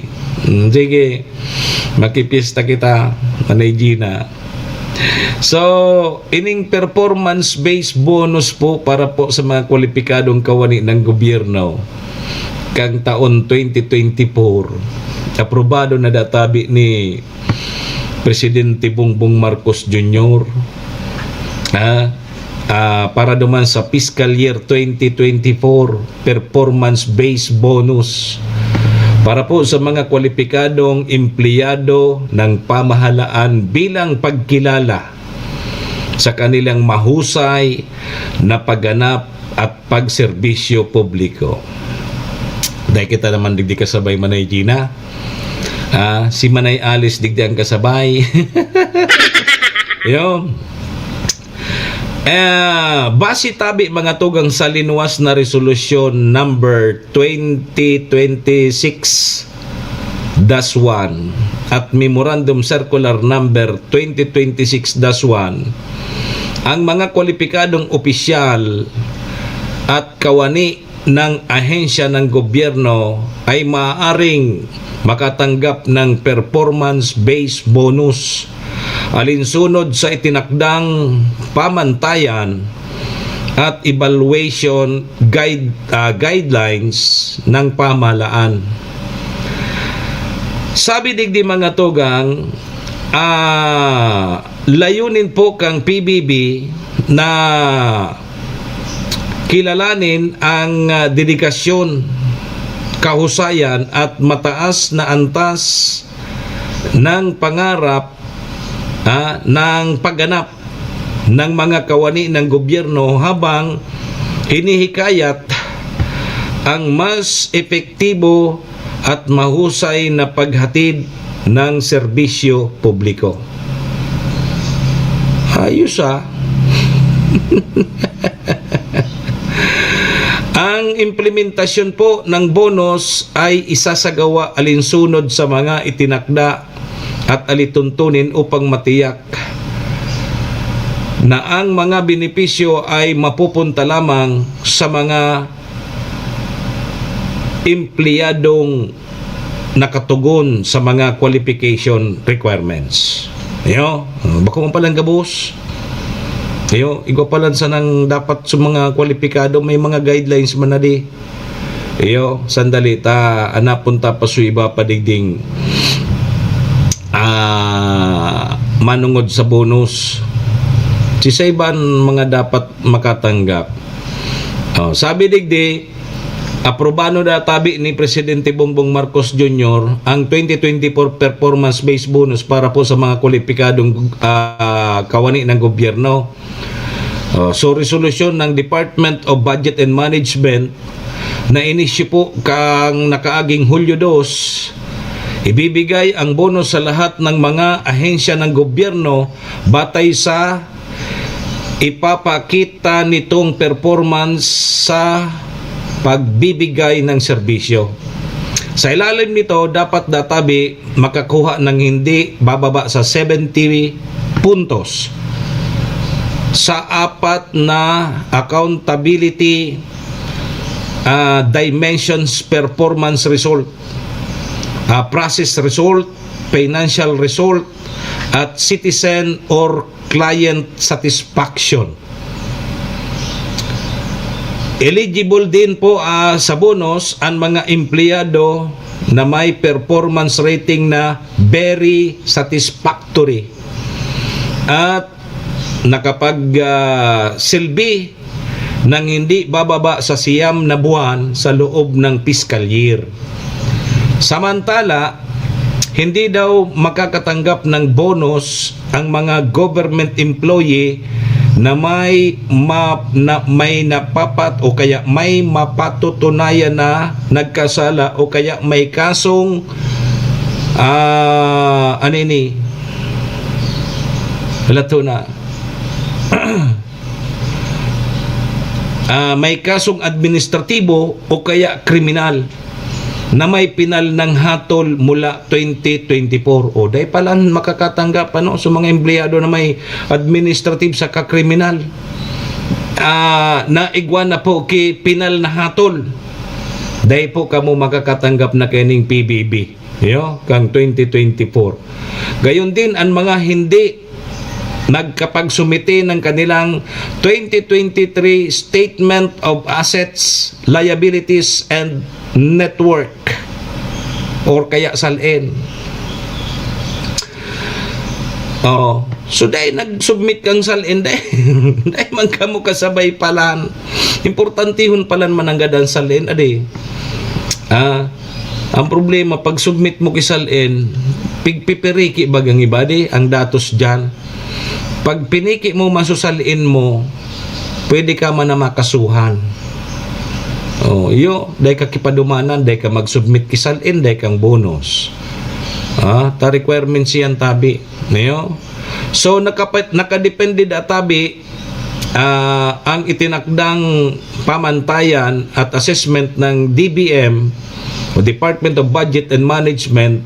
Sige, makipista kita, Manay Gina. So, ining performance-based bonus po para po sa mga kwalipikadong kawani ng gobyerno kang taon 2024. Aprobado na databi ni Presidente Bongbong Marcos Jr. Para duman sa fiscal year 2024 performance-based bonus para po sa mga kwalipikadong empleyado ng pamahalaan bilang pagkilala sa kanilang mahusay na pagganap at pagserbisyo publiko. Dahil kita naman digdi kasabay Manay Gina. Si Manay Alice digdi ang kasabay. Base tabi mga tugang sa linuwas na resolusyon number 2026-1 at memorandum circular number 2026-1, ang mga kwalipikadong opisyal at kawani ng ahensya ng gobyerno ay maaaring makatanggap ng performance-based bonus alinsunod sa itinakdang pamantayan at evaluation guidelines ng pamahalaan. Sabi digdi mga tugang, layunin po kang PBB na kilalanin ang dedikasyon, kahusayan at mataas na antas ng pangarap ng pagganap ng mga kawani ng gobyerno habang hinihikayat ang mas epektibo at mahusay na paghatid ng serbisyo publiko. Ayos Ang implementasyon po ng bonus ay isasagawa alinsunod sa mga itinakda at alituntunin upang matiyak na ang mga benepisyo ay mapupunta lamang sa mga empleyadong nakatugon sa mga qualification requirements. Bako man palang gabos. Igwa palang sa nang dapat sa mga kwalipikado, may mga guidelines man na di. Sandali ta anapunta pa su iba padigding manungod sa bonus. Si iban mga dapat makatanggap. Sabi digdi, aprobado na tabi ni Presidente Bongbong Marcos Jr. ang 2024 performance-based bonus para po sa mga kwalipikadong kawani ng gobyerno. So, resolusyon ng Department of Budget and Management na inisyu po kang nakaaging Hulyo 2, ibibigay ang bonus sa lahat ng mga ahensya ng gobyerno batay sa ipapakita nitong performance sa pagbibigay ng serbisyo. Sa ilalim nito, dapat databi makakuha ng hindi bababa sa 70 puntos sa apat na accountability dimensions performance result. process result, financial result, at citizen or client satisfaction. Eligible din po sa bonus ang mga empleyado na may performance rating na very satisfactory at nakapag-silbi ng hindi bababa sa 9 na buwan sa loob ng fiscal year. Samantala, hindi daw makakatanggap ng bonus ang mga government employee na may napapat o kaya may mapatutunayan na nagkasala o kaya may kasong may kasong administratibo o kaya kriminal na may pinal ng hatol mula 2024. O dahil pala makakatanggap sa mga empleyado na may administrative sa kakriminal. Na igwan na po ki pinal na hatol. Dahil po kamo makakatanggap na kining PBB. Kang 2024. Gayon din ang mga hindi nagkapagsumite ng kanilang 2023 Statement of Assets, Liabilities, and Network or kaya SALN. So dahil nag-submit kang SALN dahil man kamo kasabay palan. Importantihon palan mananggad ang SALN ang problema pag submit mo ki SALN, pigpipiriki bagang ibadi ang datos dyan. Pag piniki mo masusalin mo, pwede ka man na makasuhan. Dahil ka kipadumanan, dahil ka mag-submit kisalin, dahil kang bonus. Ta requirements yan tabi. So, nakadepende da tabi ang itinakdang pamantayan at assessment ng DBM o Department of Budget and Management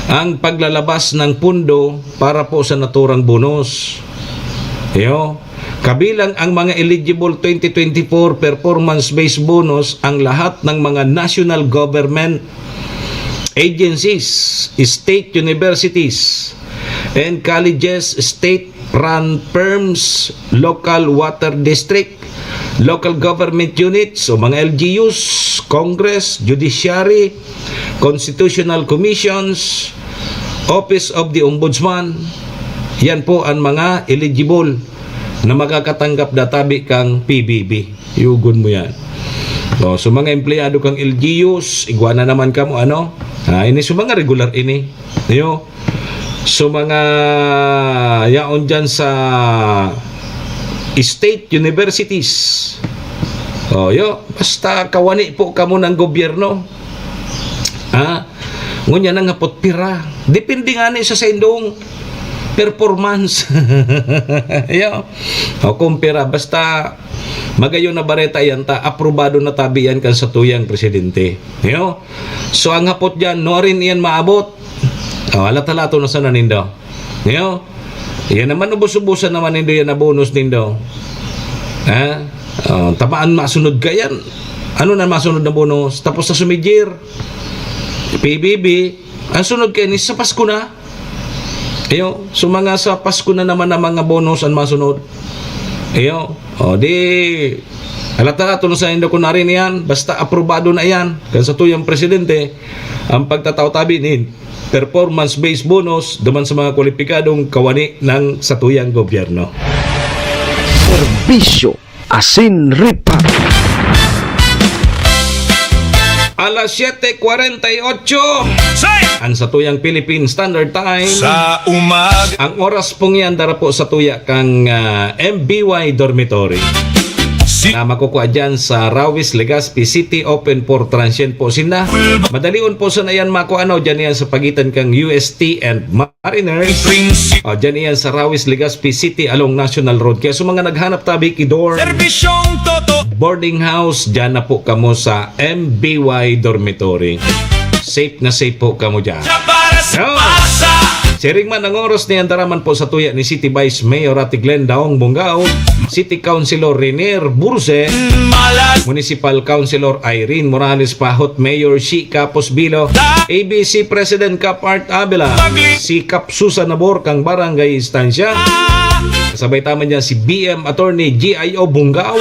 ang paglalabas ng pundo para po sa naturang bonus. Kabilang ang mga eligible 2024 performance-based bonus ang lahat ng mga national government agencies, state universities, and colleges, state-run firms, local water district, local government units o mga LGUs, Congress, Judiciary, Constitutional Commissions, Office of the Ombudsman. Yan po ang mga eligible na makakatanggap databi kang PBB. Yugon mo yan. So mga empleyado kang LGUs, igwana naman ka mo ini so mga regular ini. So mga yaon dyan sa state universities. Basta kawani po kamo ng gobyerno. Ngunya nang ngapot pira. Depende nga ni sa indong performance. Kumpira basta magayon na bareta yan ta, aprobado na tabi yan kan sa tuyang presidente. So ang hapot dyan, no rin yan maabot. Alat-alato na sana nindo. Yan naman ubos-ubusan naman nindo yan na bonus nindo. Tamaan masunod ka yan. Ano na masunod na bonus? Tapos sa sumidyer PBB, ang sunod kayo ni sa Pasko na. So mga sa Pasko na naman ang mga bonus ang masunod. Di alata-alato na sa indo ko na rin yan. Basta aprobado na yan. Kan sa tuyang presidente, ang pagtataw-tabi ni performance-based bonus duman sa mga kwalipikadong kawani ng sa tuyang gobyerno. Serbisyo asin ripa. Alas 7:48 ang sa tuyang Philippine Standard Time Sa umaga ang oras pong yan dara po sa tuya kang MBY Dormitory na makukuha dyan sa Rawis, Legazpi City, open for transient po sina. Madalion po sa na yan dyan yan sa pagitan kang UST and Mariners. Dyan yan sa Rawis, Legazpi City along National Road. Kaya sa mga naghanap tabi kidor Serbisyong toto boarding house, dyan na po kamo sa MBY Dormitory. Safe na safe po kamo dyan. para sa masa. Siring man ang oras ni andaraman po sa tuya ni City Vice Mayor Ate Glenn Daong Bungao, City Councilor Renier Burse, Municipal Councilor Irene Morales Pahot, Mayor si Capos Bilo, ABC President Cap Art Abela, si Cap Susan Nabor kang Barangay Estancia. Kasabay tama niya si BM Attorney GIO Bungao,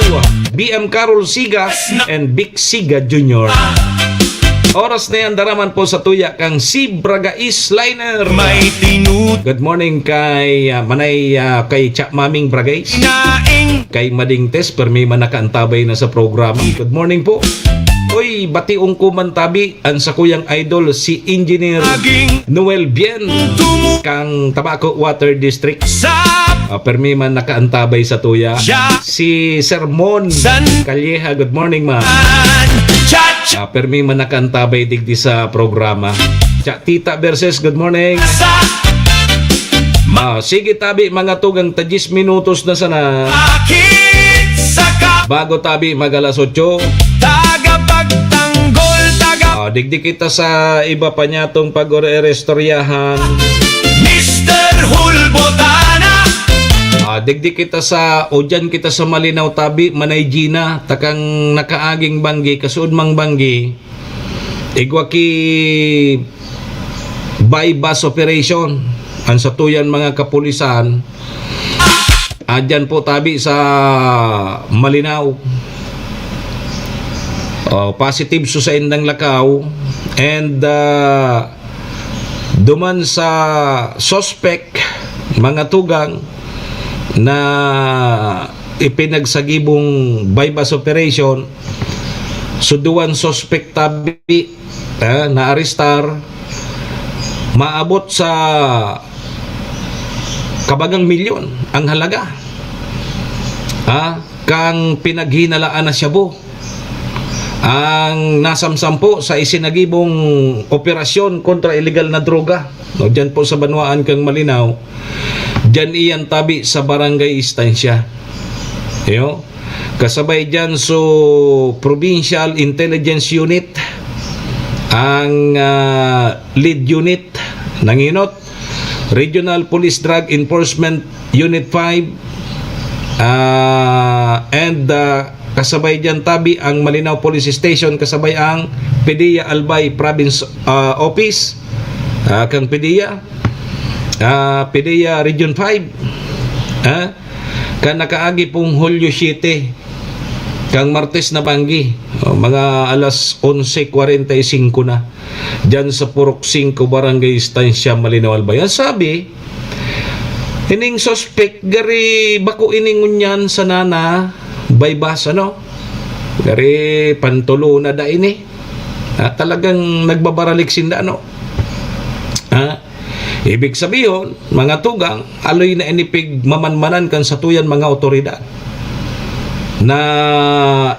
BM Carol Siga, and Vic Siga Jr. Oras na yan, daraman po sa tuya kang si Bragais Liner. Good morning kay Manay, kay Cha Maming Bragais, kay Mading Tess, permi man nakaantabay na sa programa. Good morning po. Oy, bationg kumantabi ang sa kuyang idol si Engineer Noel Bien kang Tabaco Water District. Permi man nakaantabay sa tuya si Sermon Calleja. Good morning, ma. Permi man nakaantabay digdi sa programa. Tita Verses, good morning. Sige tabi mga tugang 10 minutos na sana bago tabi mag alas 8. Digdi kita sa iba pa niya tong pag-orestoryahan. Mr. Hulbotana. Digdi kita sa o dyan kita sa Malinaw tabi Manay Gina takang nakaaging banggi kasud mang banggi igwa ki bypass operation ang satuyan mga kapulisan dyan po tabi sa Malinaw. Positive so sa indang lakaw and duman sa suspect mga tugang na ipinagsagibong bypass operation, so duwan suspect tabi na arestar maabot sa kabagang milyon ang halaga kang pinaghinalaan na Shabu ang nasamsampo sa isinagibong operasyon kontra illegal na droga. Diyan po sa Banwaan kang Malinaw, diyan iyan tabi sa Barangay Estancia. Kasabay diyan so Provincial Intelligence Unit ang lead unit ng inot, Regional Police Drug Enforcement Unit 5 and kasabay diyan tabi ang Malinaw Police Station, kasabay ang PDEA Albay Province Office kang PDEA Region 5 kan nakaagi pong Hulyo 7 kang Martes na banggi mga alas 11:45 na dyan sa Purok 5 Barangay Estancia Malinaw Albay. Sabi ining suspect gari bako iningon yan sa nana bypass gari pantulo na da ini talagang nagbabaralik sinda ibig sabihin mga tugang aloy na inipig mamanmanan kan satuyan mga otoridad na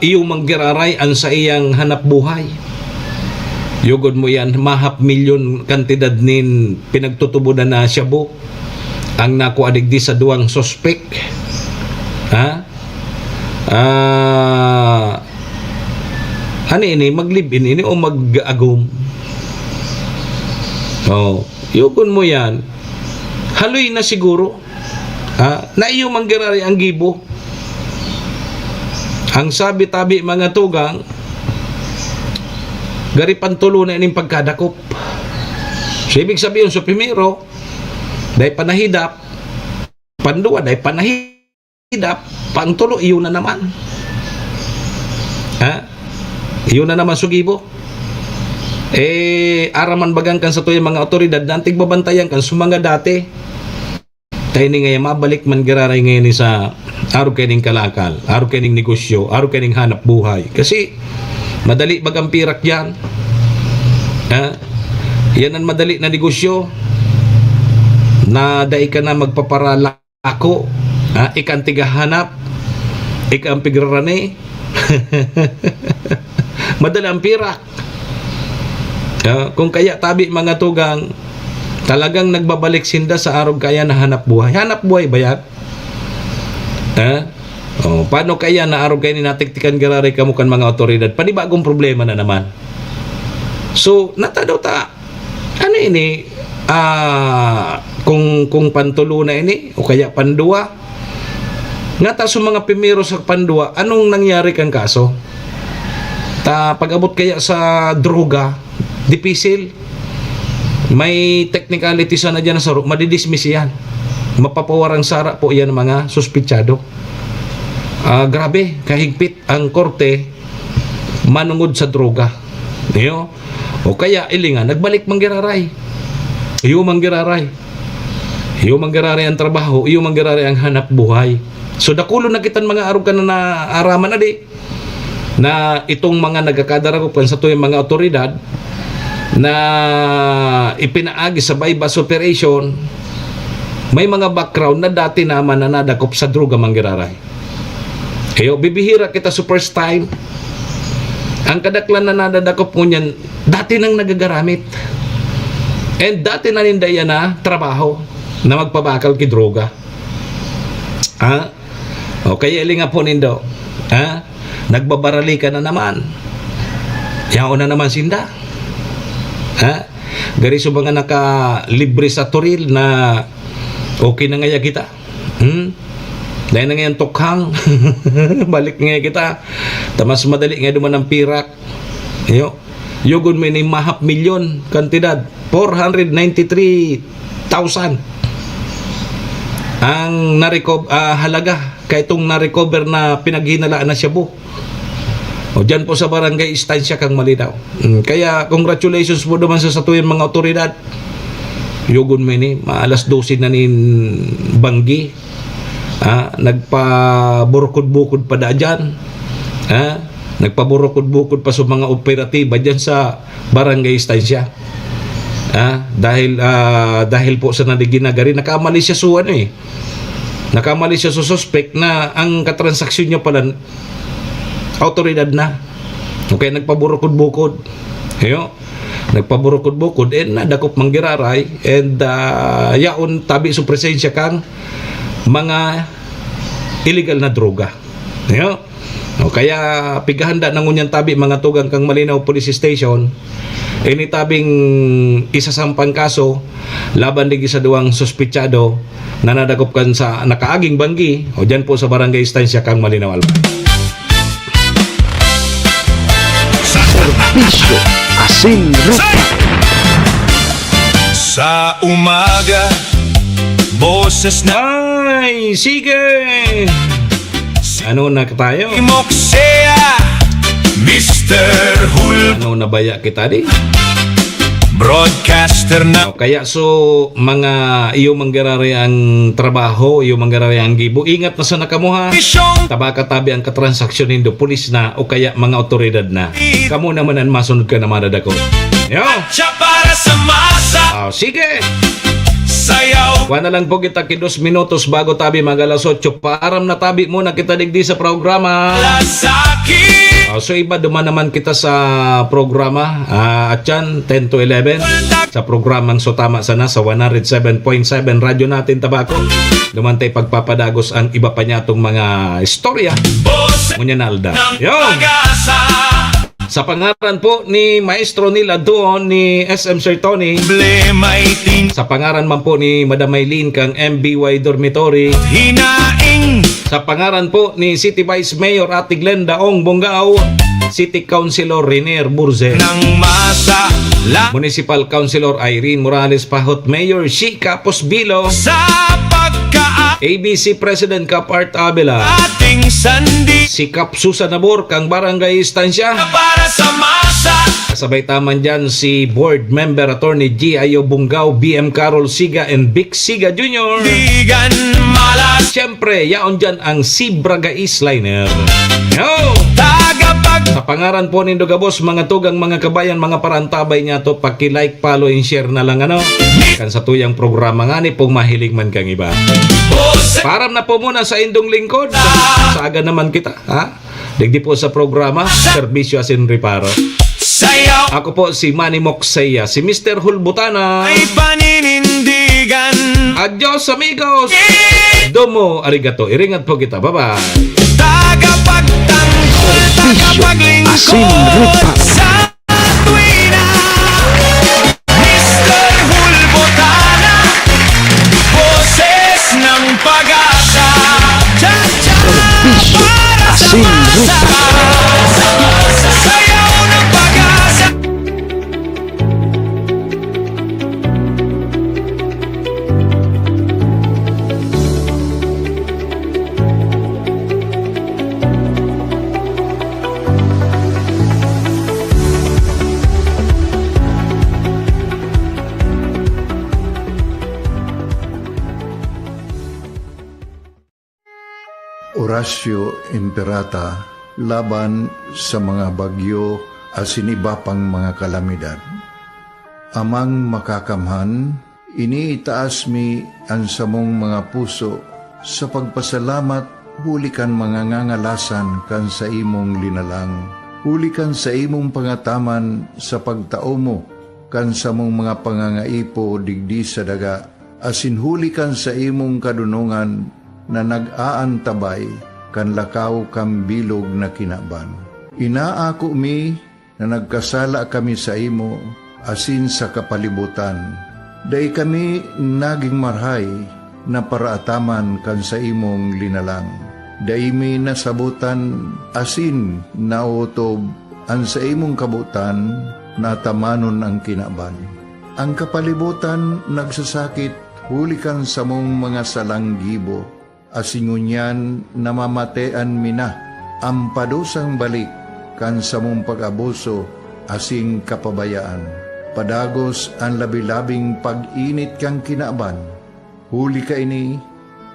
iyo manggiraray ang sa iyang hanap buhay. Yugod mo yan mahap milyon kantidad nin pinagtutubunan na Shabu ang nakuadigdi sa duwang suspect ano ini maglibin ini o mag-agum. Yukon mo yan haloy na siguro na iyo manggirari ang gibo. Ang sabi tabi mga tugang gari pantulo na ining pagkadakop. So ibig sabihin so primero day panahidap, panduwa day panahidap, pantulo iyo na naman iyo na naman sugibo. Araman bagang kan sa tuyang mga otoridad nantig babantayan kan sumanga dati tayo ni ngayon mabalik man giraray ngayon sa araw kaning kalakal, araw kaning negosyo, araw kaning hanap buhay kasi madali bagang pirak yan yan ang madali na negosyo na dai ka na magpaparalako ikan tigahanap ikan pigrarane madali ang pirak. Kung kaya tabi mga tugang talagang nagbabalik sinda sa araw kaya na hanap buhay. Hanap buhay ba yan? Paano kaya na araw kaya ni natiktikan gararay kamukan mga otoridad? Panibagong problema na naman. So, natadaw ta, ano ini? kung pantulo na ini o kaya pandua nga ta sa mga pimiro sa pandua, anong nangyari kang kaso? Pag-abot kaya sa droga, dipisil, may technicality sana dyan sa madidismiss yan, mapapawarang sara po yan mga suspitsado. Grabe, kahigpit ang korte manungod sa droga. Niyo? O kaya ilingan, nagbalik manggiraray. Iyo manggiraray ang trabaho, iyo manggiraray ang hanap buhay. So dakulo na kitan mga arog ka na araman na di, na itong mga nagkakadaragopan sa tuyong mga otoridad na ipinaagi sa bypass operation, may mga background na dati naman na nadakop sa droga manggiraray. Kayo, bibihira kita sa first time. Ang kadaklan na nadadakop mo niyan, dati nang nagagaramit. And dati na nindaya na trabaho na magpabakal ki droga. O kaya ilinga po nindo. Nagbabarali ka na naman. Yaon na naman sinda. Gari so mga naka-libre sa turil na okay na ngaya kita. Dahil na ngayon tukhang balik nga kita, tamas madali nga duman ng pirak. Yugod may ni mahap milyon kantidad, 493,000 ang halaga kay itong na-recover na pinaghinalaan na siya bu. O dyan po sa barangay istansya kang Malinaw. Kaya congratulations po naman sa tuyong mga otoridad. Yugod may ni maalas 12 na ni Banggi. Nagpaburukod-bukod pa dyan. Nagpaburukod-bukod pa sa mga operatiba dyan sa barangay istansya. Dahil po sa nadiginagari, nakamali siya sa nakamali siya sa suspect na ang katransaksyon niya pala autoridad na. Okay, nagpaburukod-bukod. Nagpaburukod-bukod and nadakop manggiraray and yaon tabi sa presensya kang mga illegal na droga. Kaya pigahanda ng unyang tabi mga tugang kang Malinaw Police Station, initabing isasampang kaso laban digi sa duwang suspitsado na nadakop kan sa nakaaging banggi o dyan po sa barangay istansya kang Malinaw Albay. Serbisyo Asin Rupa. Sa umaga, boses na ay, sige! Ano na tayo? Moksea, Mr. Hul, Ano na baya kita di? broadcaster na Kaya so, mga iyo manggirari ang trabaho, iyo manggirari ang gibo. Ingat na sa nakamuha. isyong Tabaka-tabi ang katransaksyon nindo, pulis na o kaya mga otoridad na. Kamu naman ang masunod ka na madadako. Yo! siya para sa masa. Sige! Sayaw Kuha na lang po kita 2 minutos bago tabi mag-alas 8. Paaram na tabi muna kita digdi sa programa. lasaki. So iba duman naman kita sa programa at yan 10 to 11 sa programang Sotama Sana sa 107.7 radyo natin Tabako. Dumantay pagpapadagos ang iba pa niya itong mga istorya. Boses Munyanalda. ng Yo! pag-asa. Sa pangaran po ni maestro nila doon ni SM Sir Tony. Problema iting Sa pangaran man po ni Madam Maylene kang MBY Dormitory. hinaing. Sa pangaran po ni City Vice Mayor Ate Glenda Ong Bongao, City Councilor Renier Burze, Ng masa la Municipal Councilor Irene Morales Pahot, Mayor Shika Posbilo, sa pagka ABC President Kapart Abela, ating sandi si Kap Susan Nabor kang Barangay Istansya. para sa masa. Kasabay taman dyan si Board Member Attorney G. Ayo Bungao, BM Carol Siga and Vic Siga Jr. Bigan malas Siyempre, yaon dyan ang si Braga Eastliner. Yo! tagapag Sa pangaran po ni Dugabos, mga tugang, mga kabayan, mga parantabay niya to, paki-like, follow, and share na lang kan sa tuyang programa nga ni pong mahilig man kang iba. boses Param na po muna sa indong lingkod. Sa aga naman kita, digdi po sa programa, Serbisyo Asin Reparo. sayaw Ako po si Manny Moksea, si Mr. Hulbutana. ay paninindigan. Adios amigos! Domo arigato. Iringat po kita. Bye-bye. Tagapagtanggol, Asin Rupa. tagapaglingkod sa tuwina. Mr. Hulbota Sayaw ng pag-asa. Horacio Imperata laban sa mga bagyo at siniba pang mga kalamidad. Amang makakamhan, iniitaas mi ang samong mga puso sa pagpasalamat hulikan mga ngangalasan kan sa imong linalang. Hulikan sa imong pangataman sa pagtao mo kan sa mong mga pangangaipo digdi sa daga. Asin hulikan sa imong kadunungan na nag-aantabay kan lakaw kam bilog na kinaban. Inaako mi na nagkasala kami sa imo asin sa kapalibutan. Day kami naging marhay na paraataman kan sa imong linalang. Day mi nasabutan asin nautob an sa imong kabutan na tamanon ang kinaban. Ang kapalibutan nagsasakit hulikan sa mong mga salanggibo. Asingunyan namamatean mina ang padusang balik kan sa mong pag-abuso asing kapabayaan. Padagos ang labi-labing pag-init kang kinaban. Huli ka ini,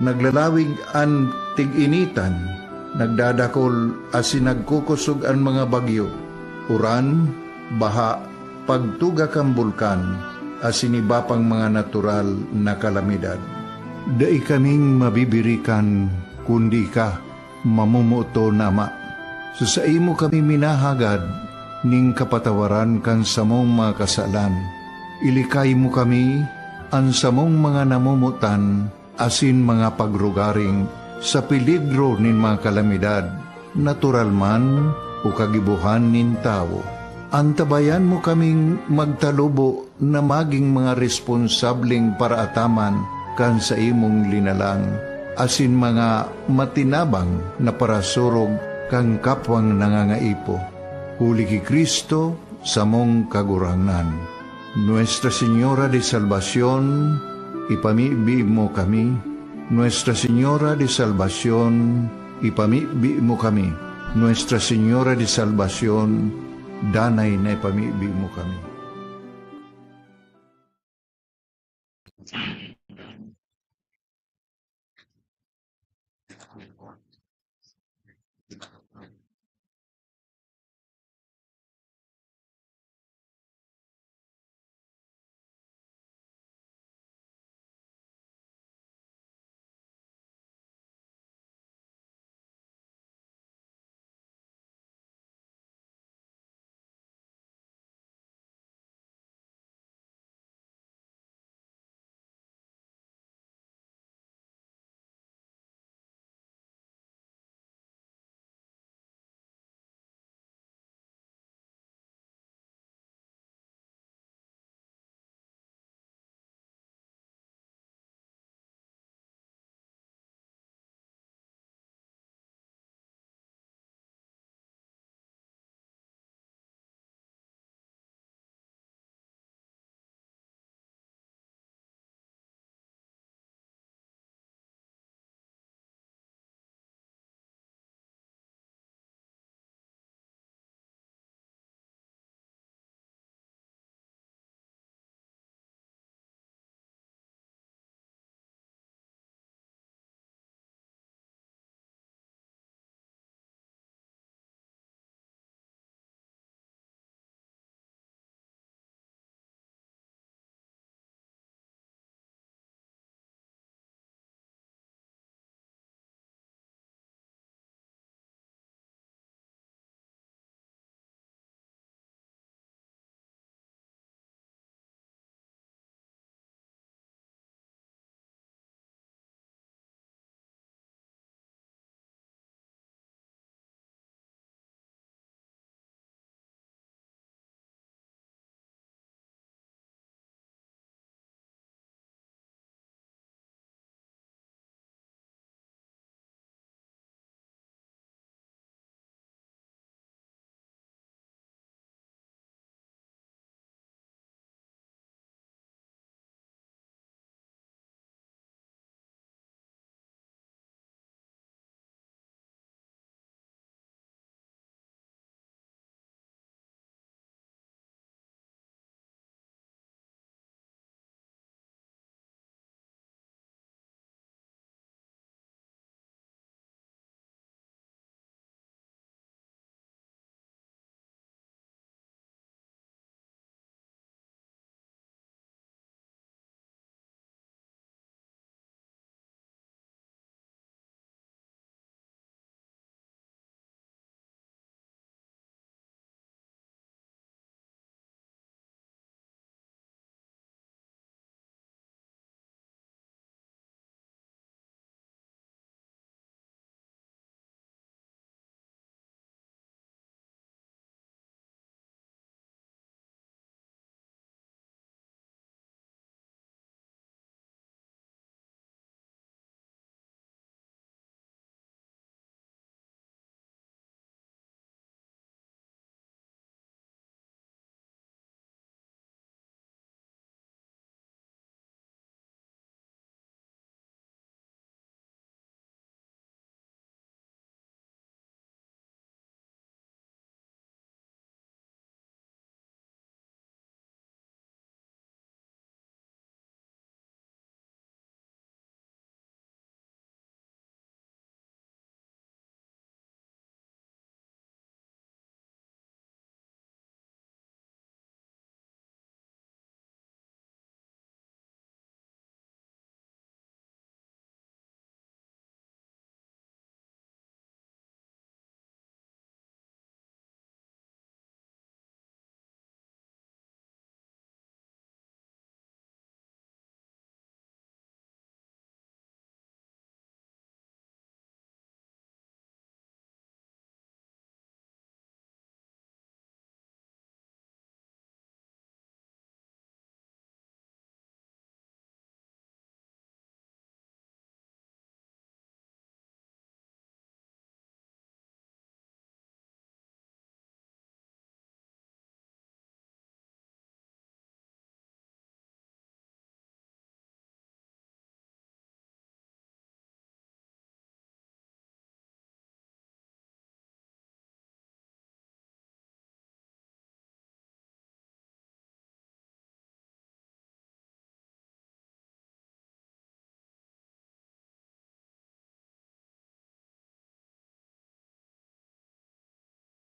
naglalawig ang tig-initan, nagdadakol asin nagkukusog ang mga bagyo. Uran, baha, pagtuga kang bulkan, asin iba pang mga natural na kalamidad. Dai kaming mabibirikan, kundi ka, mamumuto nama. Sa imo kami minahagad, ning kapatawaran kan samong mga kasalan. Ilikay mo kami, ang samong mga namumutan, asin mga pagrugaring, sa peligro nin mga kalamidad, natural man o kagibuhan nin tao. Antabayan mo kaming magtalubo na maging mga responsableng paraataman kan sa imong linalang, asin mga matinabang na parasurog kang kapwang nangangaipo. Huli ki Kristo sa mong kagurangan. Nuestra Señora de Salvación, ipamibi mo kami. Nuestra Señora de Salvación, ipamibi mo kami. Nuestra Señora de Salvación, danay na ipamibi mo kami.